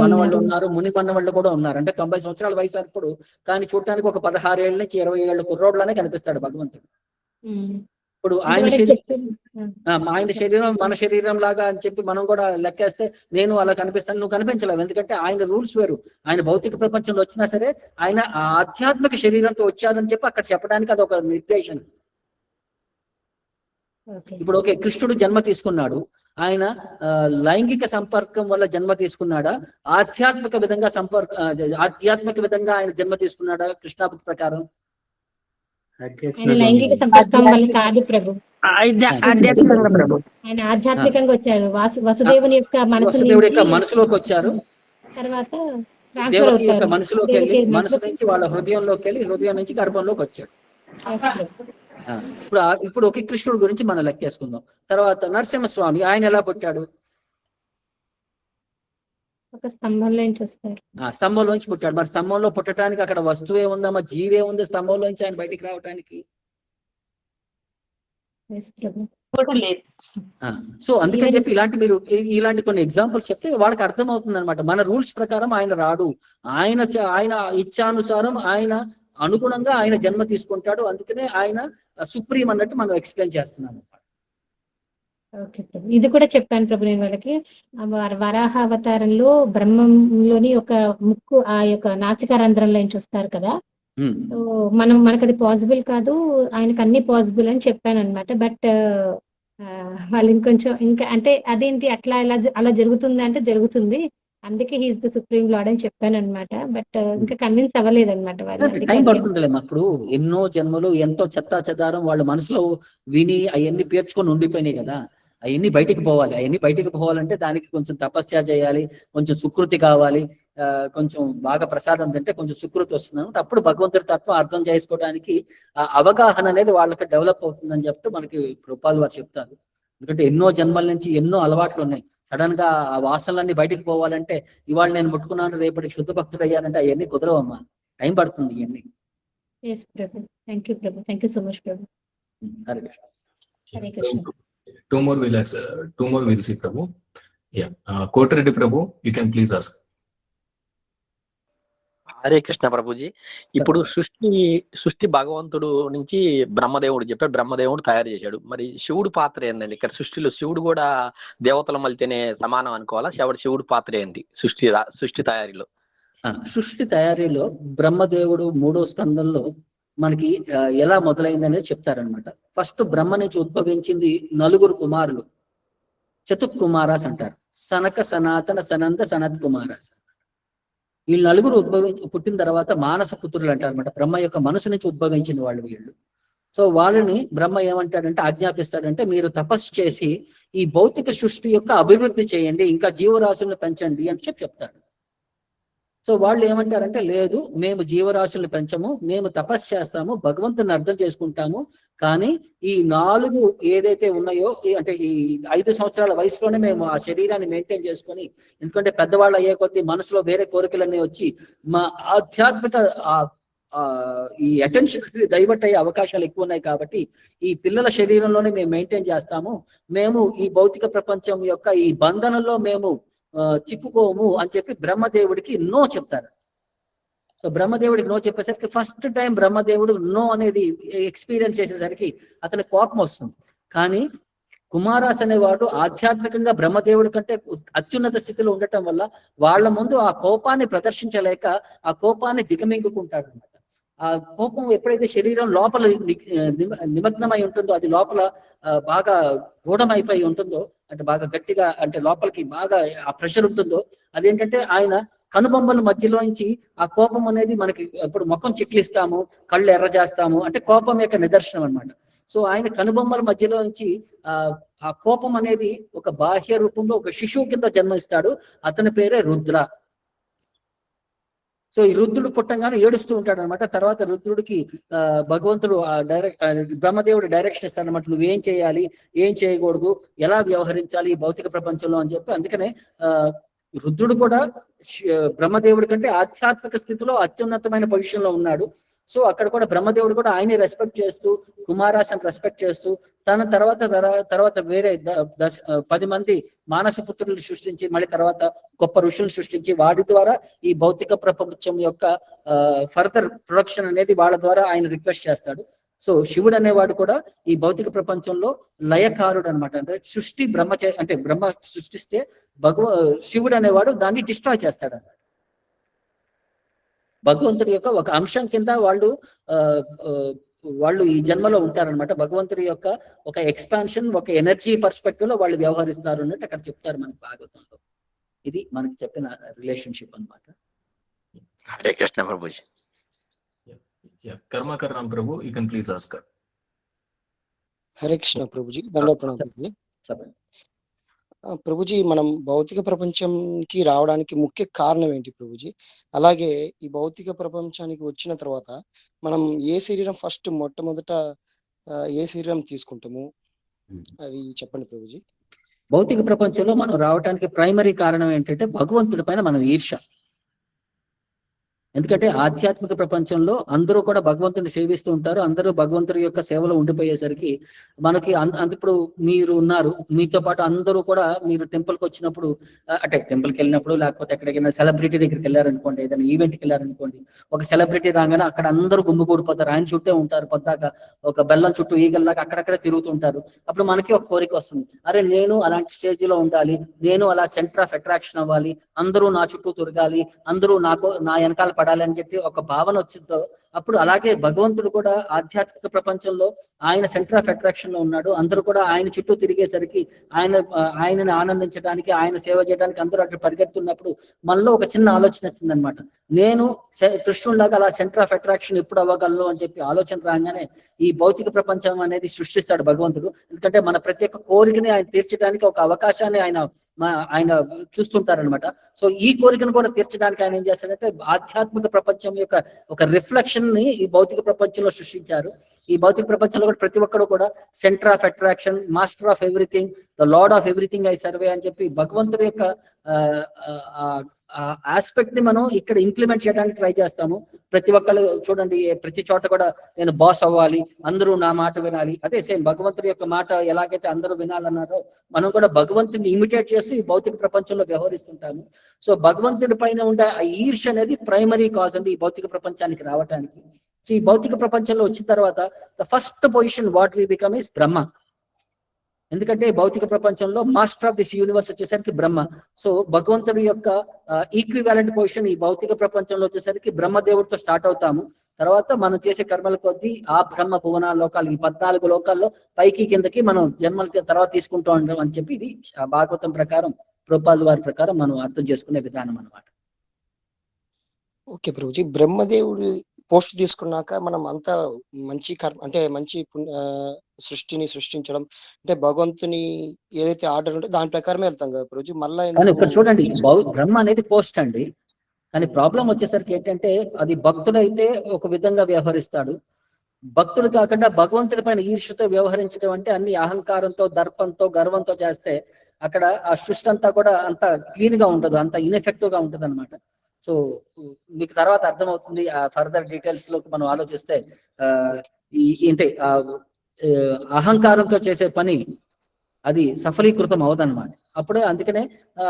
మనవాళ్ళు ఉన్నారు, ముని మనవాళ్ళు కూడా ఉన్నారు. అంటే 90 సంవత్సరాల వయసు అప్పుడు, కానీ చూడటానికి ఒక 16 ఏళ్ళ నుంచి 20 ఏళ్ళ కుర్రోడ్లానే కనిపిస్తాడు భగవంతుడు. ఇప్పుడు ఆయన శరీరం మన శరీరం లాగా అని చెప్పి మనం కూడా లెక్కేస్తే నేను అలా కనిపిస్తాను, నువ్వు కనిపించలేవు. ఎందుకంటే ఆయన రూల్స్ వేరు. ఆయన భౌతిక ప్రపంచంలో వచ్చినా సరే ఆయన ఆధ్యాత్మిక శరీరంతో వచ్చారని చెప్పి అక్కడ చెప్పడానికి అది ఒక నిర్దేశం. ఇప్పుడు ఓకే, కృష్ణుడు జన్మ తీసుకున్నాడు, ఆయన లైంగిక సంపర్కం వల్ల జన్మ తీసుకున్నాడా, ఆధ్యాత్మిక విధంగా ఆయన జన్మ తీసుకున్నాడా? కృష్ణాభక్తి ప్రకారం లైంగిక సంపర్కం వల్ల కాదు ప్రభు, ఆయన ఆధ్యాత్మికంగా వచ్చారు. వసుదేవుని యొక్క మనసులోకి వచ్చారు, తర్వాత దేవకి యొక్క మనసులోకి వెళ్ళి, మనసు నుంచి వాళ్ళ హృదయంలోకి వెళ్ళి, హృదయం నుంచి గర్భంలోకి వచ్చాడు. ఇప్పుడు ఒక కృష్ణుడు గురించి మనం లెక్కేసుకుందాం. తర్వాత నరసింహస్వామి ఆయన ఎలా పుట్టాడు? ఒక స్తంభంలోంచి వస్తారు. స్తంభంలోంచి పుట్టాడు. మరి స్తంభంలో పుట్టడానికి అక్కడ వస్తువే ఉందమ్మా, జీవే ఉంది స్తంభంలోంచి ఆయన బయటికి రావడానికి? సో అందుకని చెప్పి ఇలాంటి కొన్ని ఎగ్జాంపుల్స్ చెప్తే వాళ్ళకి అర్థం అవుతుంది అనమాట. మన రూల్స్ ప్రకారం ఆయన రాడు, ఆయన ఇచ్చానుసారం ఆయన అనుగుణంగా ఆయన జన్మ తీసుకుంటాడు. అందుకనే ఆయన సుప్రీం అన్నట్టు మనం ఎక్స్ప్లెయిన్ చేస్తున్నాం. ఓకే ప్రభు, ఇది కూడా చెప్పాను ప్రభు నేను వాళ్ళకి. వరాహ అవతారంలో బ్రహ్మంలోని ఒక ముక్కు ఆ యొక్క నాసికా రంధ్రంలో నుంచి వస్తారు కదా, మనకు అది పాసిబుల్ కాదు, ఆయనకు అన్ని పాసిబుల్ అని చెప్పాను అనమాట. బట్ వాళ్ళు ఇంకా అంటే అదేంటి అట్లా అలా జరుగుతుంది అంటే జరుగుతుంది, అందుకే హీస్ ద సుప్రీం లార్డ్ అని చెప్పాను అనమాట. బట్ ఇంకా కన్విన్స్ అవ్వలేదు అనమాట వాళ్ళు. టైం పడుతుందిలేమ్మా. ఇప్పుడు ఎన్నో జన్మలు ఎంతో చెత్తా చెదారం వాళ్ళ మనసులో విని అవన్నీ పేర్చుకొని ఉండిపోయినాయి కదా, అవన్నీ బయటికి పోవాలి. అవన్నీ బయటికి పోవాలంటే దానికి కొంచెం తపస్య చేయాలి, కొంచెం సుకృతి కావాలి, కొంచెం బాగా ప్రసాదం తింటే కొంచెం సుకృతి వస్తుంది. అప్పుడు భగవంతుడి తత్వం అర్థం చేసుకోవడానికి అవగాహన అనేది వాళ్ళకి డెవలప్ అవుతుందని చెప్తూ మనకి రూపాయలు వారు చెప్తారు. ఎందుకంటే ఎన్నో జన్మల నుంచి ఎన్నో అలవాట్లు ఉన్నాయి. సడన్ గా ఆ వాసనలన్నీ బయటికి పోవాలంటే ఇవాళ నేను ముట్టుకున్నాను రేపటికి శుద్ధ భక్తుడు అయ్యానంటే అవన్నీ కుదరవమ్మా, టైం పడుతుంది ఇవన్నీ. Thank you Prabhu, thank you so much Prabhu. Hare Krishna. Hare Krishna. Two more we'll see Prabhu. Yeah, Kotireddy Prabhu, you can please ask. Hare Krishna Prabhuji. ఇప్పుడు సృష్టి భగవంతుడు నుంచి బ్రహ్మదేవుడు చెప్పాడు, బ్రహ్మదేవుడు తయారు చేశాడు. మరి శివుడు పాత్ర ఏందండి ఇక్కడ సృష్టిలో? శివుడు కూడా దేవతల మలితేనే సమానం అనుకోవాలా? శివుడు పాత్ర ఏంది సృష్టి తయారీలో? సృష్టి తయారీలో బ్రహ్మదేవుడు 3వ స్కందంలో మనకి ఎలా మొదలైందనేది చెప్తారనమాట. ఫస్ట్ బ్రహ్మ నుంచి ఉద్భవించింది 4 కుమారులు, చతుక్కుమారాస్ అంటారు. సనక, సనాతన, సనంద, సనత్ కుమారాస్. వీళ్ళు 4 పుట్టిన తర్వాత మానస పుత్రులు అంటారు అనమాట. బ్రహ్మ యొక్క మనసు నుంచి ఉద్భవించిన వాళ్ళు వీళ్ళు. సో వాళ్ళని బ్రహ్మ ఏమంటాడంటే ఆజ్ఞాపిస్తాడంటే మీరు తపస్సు చేసి ఈ భౌతిక సృష్టి యొక్క అభివృద్ధి చేయండి, ఇంకా జీవరాశులను పెంచండి అని చెప్తాడు. సో వాళ్ళు ఏమంటారంటే లేదు, మేము జీవరాశులను పెంచము, మేము తపస్సు చేస్తాము, భగవంతుని అర్థం చేసుకుంటాము, కానీ ఈ 4 ఏదైతే ఉన్నాయో అంటే ఈ 5 సంవత్సరాల వయసులోనే మేము ఆ శరీరాన్ని మెయింటైన్ చేసుకొని, ఎందుకంటే పెద్దవాళ్ళు అయ్యే కొద్దీ మనసులో వేరే కోరికలన్నీ వచ్చి మా ఆధ్యాత్మిక ఈ అటెన్షన్ డైవర్ట్ అయ్యే అవకాశాలు ఎక్కువ ఉన్నాయి, కాబట్టి ఈ పిల్లల శరీరంలోనే మేము మెయింటైన్ చేస్తాము, మేము ఈ భౌతిక ప్రపంచం యొక్క ఈ బంధనంలో మేము చిక్కుకోము అని చెప్పి బ్రహ్మదేవుడికి నో చెప్తారు. సో బ్రహ్మదేవుడికి నో చెప్పేసరికి ఫస్ట్ టైం బ్రహ్మదేవుడు నో అనేది ఎక్స్పీరియన్స్ చేసేసరికి అతని కోపం వస్తుంది. కానీ కుమారాస్ అనేవాడు ఆధ్యాత్మికంగా బ్రహ్మదేవుడి కంటే అత్యున్నత స్థితిలో ఉండటం వల్ల వాళ్ళ ముందు ఆ కోపాన్ని ప్రదర్శించలేక ఆ కోపాన్ని దిగమింగుకుంటాడు అనమాట. ఆ కోపం ఎప్పుడైతే శరీరం లోపల నిమగ్నమై ఉంటుందో, అది లోపల బాగా గూఢమైపోయి ఉంటుందో, అంటే బాగా గట్టిగా, అంటే లోపలికి బాగా ఆ ప్రెషర్ ఉంటుందో, అదేంటంటే ఆయన కనుబొమ్మల మధ్యలోంచి ఆ కోపం అనేది మనకి ఇప్పుడు ముఖం చిట్లిస్తాము, కళ్ళు ఎర్ర చేస్తాము, అంటే కోపం యొక్క నిదర్శనం అనమాట. సో ఆయన కనుబొమ్మల మధ్యలో నుంచి ఆ కోపం అనేది ఒక బాహ్య రూపంలో ఒక శిశువు కింద జన్మిస్తాడు. అతని పేరే రుద్ర. సో ఈ రుద్రుడు పుట్టంగానే ఏడుస్తూ ఉంటాడు అనమాట. తర్వాత రుద్రుడికి భగవంతుడు బ్రహ్మదేవుడు డైరెక్షన్ ఇస్తాడు అనమాట, నువ్వేం చేయాలి, ఏం చేయకూడదు, ఎలా వ్యవహరించాలి ఈ భౌతిక ప్రపంచంలో అని చెప్పి. అందుకనే రుద్రుడు కూడా బ్రహ్మదేవుడి కంటే ఆధ్యాత్మిక స్థితిలో అత్యున్నతమైన పొజిషన్ లో ఉన్నాడు. సో అక్కడ కూడా బ్రహ్మదేవుడు కూడా ఆయన్ని రెస్పెక్ట్ చేస్తూ, కుమారాశని రెస్పెక్ట్ చేస్తూ, తన తర్వాత వేరే 10 మంది మానస పుత్రులను సృష్టించి, మళ్ళీ తర్వాత గొప్ప ఋషులను సృష్టించి, వాడి ద్వారా ఈ భౌతిక ప్రపంచం యొక్క ఫర్దర్ ప్రొడక్షన్ అనేది వాళ్ళ ద్వారా ఆయన రిక్వెస్ట్ చేస్తాడు. సో శివుడు అనేవాడు కూడా ఈ భౌతిక ప్రపంచంలో లయకారుడు అనమాట. అంటే సృష్టి అంటే బ్రహ్మ సృష్టిస్తే శివుడు అనేవాడు దాన్ని డిస్ట్రాయ్ చేస్తాడు అన్నమాట. భగవంతుడి యొక్క ఒక అంశం కింద వాళ్ళు ఈ జన్మలో ఉంటారనమాట. భగవంతుడి యొక్క ఒక ఎక్స్పాన్షన్, ఒక ఎనర్జీ పర్స్పెక్టివ్ లో వాళ్ళు వ్యవహరిస్తారు అన్నట్టు అక్కడ చెప్తారు మనకి భాగవతంలో. ఇది మనకి చెప్పిన రిలేషన్షిప్ అనమాట. Hare Krishna Prabhuji. Karmakar Ram Prabhu, you can please ask. Hare Krishna Prabhuji, దండోత్ ప్రణామాలు. చెప్పండి ప్రభుజీ, మనం భౌతిక ప్రపంచంకి రావడానికి ముఖ్య కారణం ఏంటి ప్రభుజీ? అలాగే ఈ భౌతిక ప్రపంచానికి వచ్చిన తర్వాత మనం ఏ శరీరం మొట్టమొదట ఏ శరీరం తీసుకుంటాము, అవి చెప్పండి ప్రభుజీ. భౌతిక ప్రపంచంలో మనం రావడానికి ప్రైమరీ కారణం ఏంటంటే భగవంతుడి పైన మనం ఈర్ష. ఎందుకంటే ఆధ్యాత్మిక ప్రపంచంలో అందరూ కూడా భగవంతుని సేవిస్తూ ఉంటారు, అందరూ భగవంతుడి యొక్క సేవలో ఉండిపోయేసరికి మనకి ఇప్పుడు మీరు ఉన్నారు, మీతో పాటు అందరూ కూడా మీరు టెంపుల్కి వచ్చినప్పుడు, అంటే టెంపుల్కి వెళ్ళినప్పుడు లేకపోతే ఎక్కడికైనా సెలబ్రిటీ దగ్గరికి వెళ్ళారనుకోండి, ఏదైనా ఈవెంట్కి వెళ్ళారనుకోండి, ఒక సెలబ్రిటీ రాగానే అక్కడ అందరూ గుమ్మిగూడిపోతారు, ఆయన చుట్టే ఉంటారు, పొద్దాక ఒక బెల్లం చుట్టూ ఈగల్లాగా అక్కడక్కడ తిరుగుతుంటారు. అప్పుడు మనకి ఒక కోరిక వస్తుంది, అరే నేను అలాంటి స్టేజ్లో ఉండాలి, నేను అలా సెంటర్ ఆఫ్ అట్రాక్షన్ అవ్వాలి, అందరూ నా చుట్టూ తిరగాలి, అందరూ నా వెనకాల పడాలి అని చెప్పి ఒక భావన వచ్చిందో, అప్పుడు అలాగే భగవంతుడు కూడా ఆధ్యాత్మిక ప్రపంచంలో ఆయన సెంటర్ ఆఫ్ అట్రాక్షన్ లో ఉన్నాడు. అందరూ కూడా ఆయన చుట్టూ తిరిగేసరికి ఆయనని ఆనందించడానికి, ఆయన సేవ చేయడానికి అందరూ అక్కడ పరిగెడుతున్నప్పుడు మనలో ఒక చిన్న ఆలోచన వచ్చిందనమాట, నేను కృష్ణుడిలాగా అలా సెంటర్ ఆఫ్ అట్రాక్షన్ ఎప్పుడు అవ్వగలను అని చెప్పి ఆలోచన రాగానే ఈ భౌతిక ప్రపంచం అనేది సృష్టిస్తాడు భగవంతుడు. ఎందుకంటే మన ప్రతి ఒక్క కోరికని ఆయన తీర్చడానికి ఒక అవకాశాన్ని ఆయన చూస్తుంటారనమాట. సో ఈ కోరికను కూడా తీర్చడానికి ఆయన ఏం చేస్తాడంటే ఆధ్యాత్మిక ప్రపంచం యొక్క ఒక రిఫ్లెక్షన్ ని ఈ భౌతిక ప్రపంచంలో సృష్టించారు. ఈ భౌతిక ప్రపంచంలో కూడా ప్రతి ఒక్కరు కూడా centre of attraction, master of everything, the lord of everything I survey అని చెప్పి భగవంతుడి యొక్క ఆస్పెక్ట్ ని మనం ఇక్కడ ఇంప్లిమెంట్ చేయడానికి ట్రై చేస్తాము. ప్రతి ఒక్కరు చూడండి, ప్రతి చోట కూడా నేను బాస్ అవ్వాలి, అందరూ నా మాట వినాలి, అదే సేమ్ భగవంతుడి యొక్క మాట ఎలాగైతే అందరూ వినాలన్నారో మనం కూడా భగవంతుడిని ఇమిటేట్ చేస్తూ ఈ భౌతిక ప్రపంచంలో వ్యవహరిస్తుంటాము. సో భగవంతుడి పైన ఉండే ఆ ఈర్ష అనేది ప్రైమరీ కాజ్ అండి ఈ భౌతిక ప్రపంచానికి రావడానికి. సో ఈ భౌతిక ప్రపంచంలో వచ్చిన తర్వాత the first position what we become is Brahma. ఎందుకంటే భౌతిక ప్రపంచంలో మాస్టర్ ఆఫ్ దిస్ యూనివర్స్ వచ్చేసరికి బ్రహ్మ. సో భగవంతుడి యొక్క ఈక్వివాలెంట్ పొజిషన్ ఈ భౌతిక ప్రపంచంలో వచ్చేసరికి బ్రహ్మదేవుడితో స్టార్ట్ అవుతాము. తర్వాత మనం చేసే కర్మల కొద్దీ ఆ బ్రహ్మ భువన లోకాలు, ఈ 14 లోకాల్లో పైకి కిందకి మనం జన్మల తర్వాత తీసుకుంటూ ఉంటాం అని చెప్పి ఇది భాగవతం ప్రకారం, ప్రభుపాదుల వారి ప్రకారం మనం అర్థం చేసుకునే విధానం అన్నమాట. ఓకే ప్రభుజీ, బ్రహ్మదేవుడు పోస్ట్ తీసుకున్నాక మనం అంత మంచి అంటే మంచి సృష్టిని సృష్టించడం అంటే భగవంతుని ఏదైతే ఆర్డర్ ఉంటే దాని ప్రకారమే వెళ్తాం కదా ప్రభుజీ. మళ్ళా కానీ ఎందుకు ఇక్కడ చూడండి, బ్రహ్మ అనేది పోస్ట్ అండి. కానీ ప్రాబ్లం వచ్చేసరికి ఏంటంటే అది భక్తుడైతే ఒక విధంగా వ్యవహరిస్తాడు, భక్తుడు కాకుండా భగవంతుడి పైన ఈర్ష్యతో వ్యవహరించడం అంటే అన్ని అహంకారంతో, దర్పంతో, గర్వంతో చేస్తే అక్కడ ఆ సృష్టి అంతా కూడా అంత క్లీన్ గా ఉండదు, అంత ఇన్ఎఫెక్టివ్ గా ఉంటది అనమాట. సో మీకు తర్వాత అర్థమవుతుంది, ఆ ఫర్దర్ డీటెయిల్స్ లోకి మనం ఆలోచిస్తే ఏంటి అహంకారంతో చేసే పని అది సఫలీకృతం అవదన్నమాట. అప్పుడే అందుకనే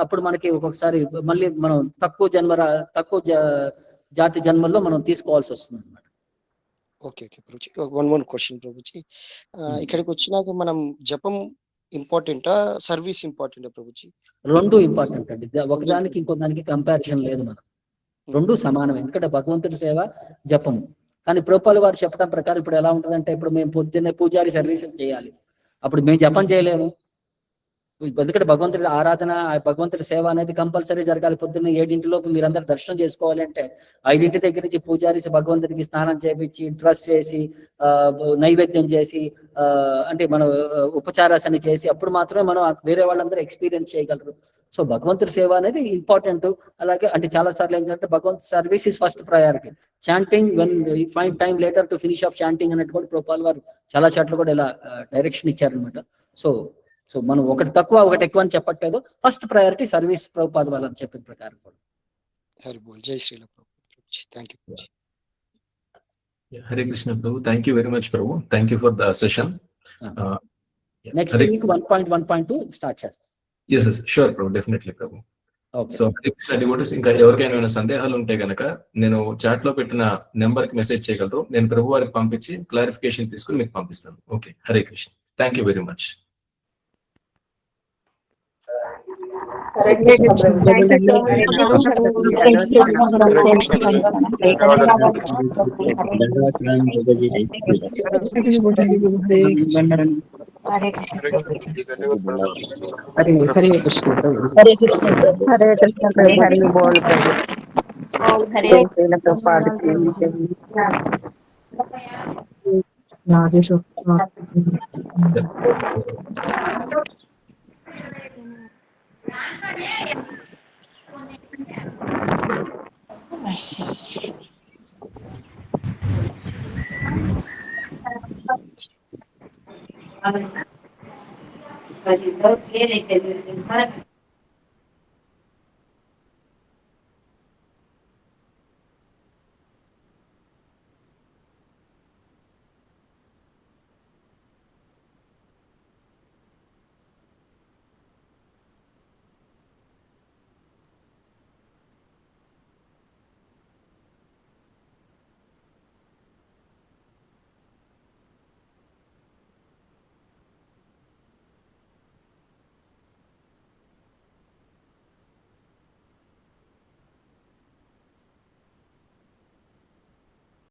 అప్పుడు మనకి ఒక్కొక్కసారి మళ్ళీ మనం తక్కువ జాతి జన్మల్లో మనం తీసుకోవాల్సి వస్తుంది అనమాట. Okay okay Prabhuji. One more question Prabhuji. ఇక్కడికి వచ్చినాక మనం జపం ఇంపార్టెంటా, సర్వీస్ ఇంపార్టెంటా ప్రభుజీ? రెండు ఇంపార్టెంట్ అండి, ఒకదానికి ఇంకో దానికి కంపారిజన్ లేదు. మనం రెండు సమానం, ఎందుకంటే భగవంతుడి సేవ జపము. కానీ ప్రభుపాల వారు చెప్పడం ప్రకారం ఇప్పుడు ఎలా ఉంటుందంటే, ఇప్పుడు మేము పొద్దున్నే పూజారి సర్వీసెస్ చేయాలి, అప్పుడు మేము జపం చేయలేము. ఎందుకంటే భగవంతుడి ఆరాధన, భగవంతుడి సేవ అనేది కంపల్సరీ జరగాలి. పొద్దున్న 7 మీరందరూ దర్శనం చేసుకోవాలి అంటే 5 దగ్గర నుంచి పూజారి భగవంతుడికి స్నానం చేపించి, డ్రెస్ చేసి, నైవేద్యం చేసి, అంటే మనం ఉపచారాసని చేసి, అప్పుడు మాత్రమే మనం వేరే వాళ్ళందరూ ఎక్స్పీరియన్స్ చేయగలరు. సో భగవంతుడి సేవ అనేది ఇంపార్టెంట్. అలాగే అంటే చాలా సార్లు ఏంటంటే Bhagwant service is first priority. Chanting when find time later to finish off chanting అన్నట్టు కూడా ప్రభుపాల్ వారు చాలా చోట్ల కూడా ఇలా డైరెక్షన్ ఇచ్చారనమాట. సో మనం ఒకటి తక్కువ ఒకటి ఎక్కువ అని చెప్పట్లేదు, ఫస్ట్ ప్రయారిటీ సర్వీస్ ప్రభుపాద వాళ్ళని చెప్పిన ప్రకారం కూడా. జై Sriram Prabhuji. Thank you Prabhuji. Hare Krishna Prabhu, thank you very much Prabhu, thank you for the session. Next week 1.1.2 start చేస్తాం. Yes sure Prabhu, definitely Prabhu. So Hare Krishna devotees, ఇంకా ఎవరికైనా ఏమైనా సందేహాలు ఉంటే గనక నేను చాట్ లో పెట్టిన నెంబర్ కి మెసేజ్ చేయగలరు. నేను ప్రభు వారికి పంపించి క్లారిఫికేషన్ తీసుకుని మీకు పంపిస్తాను. Okay, Hare Krishna, thank you very much. Hare Krishna Hari బోల్ అది క్లియర్ అయితే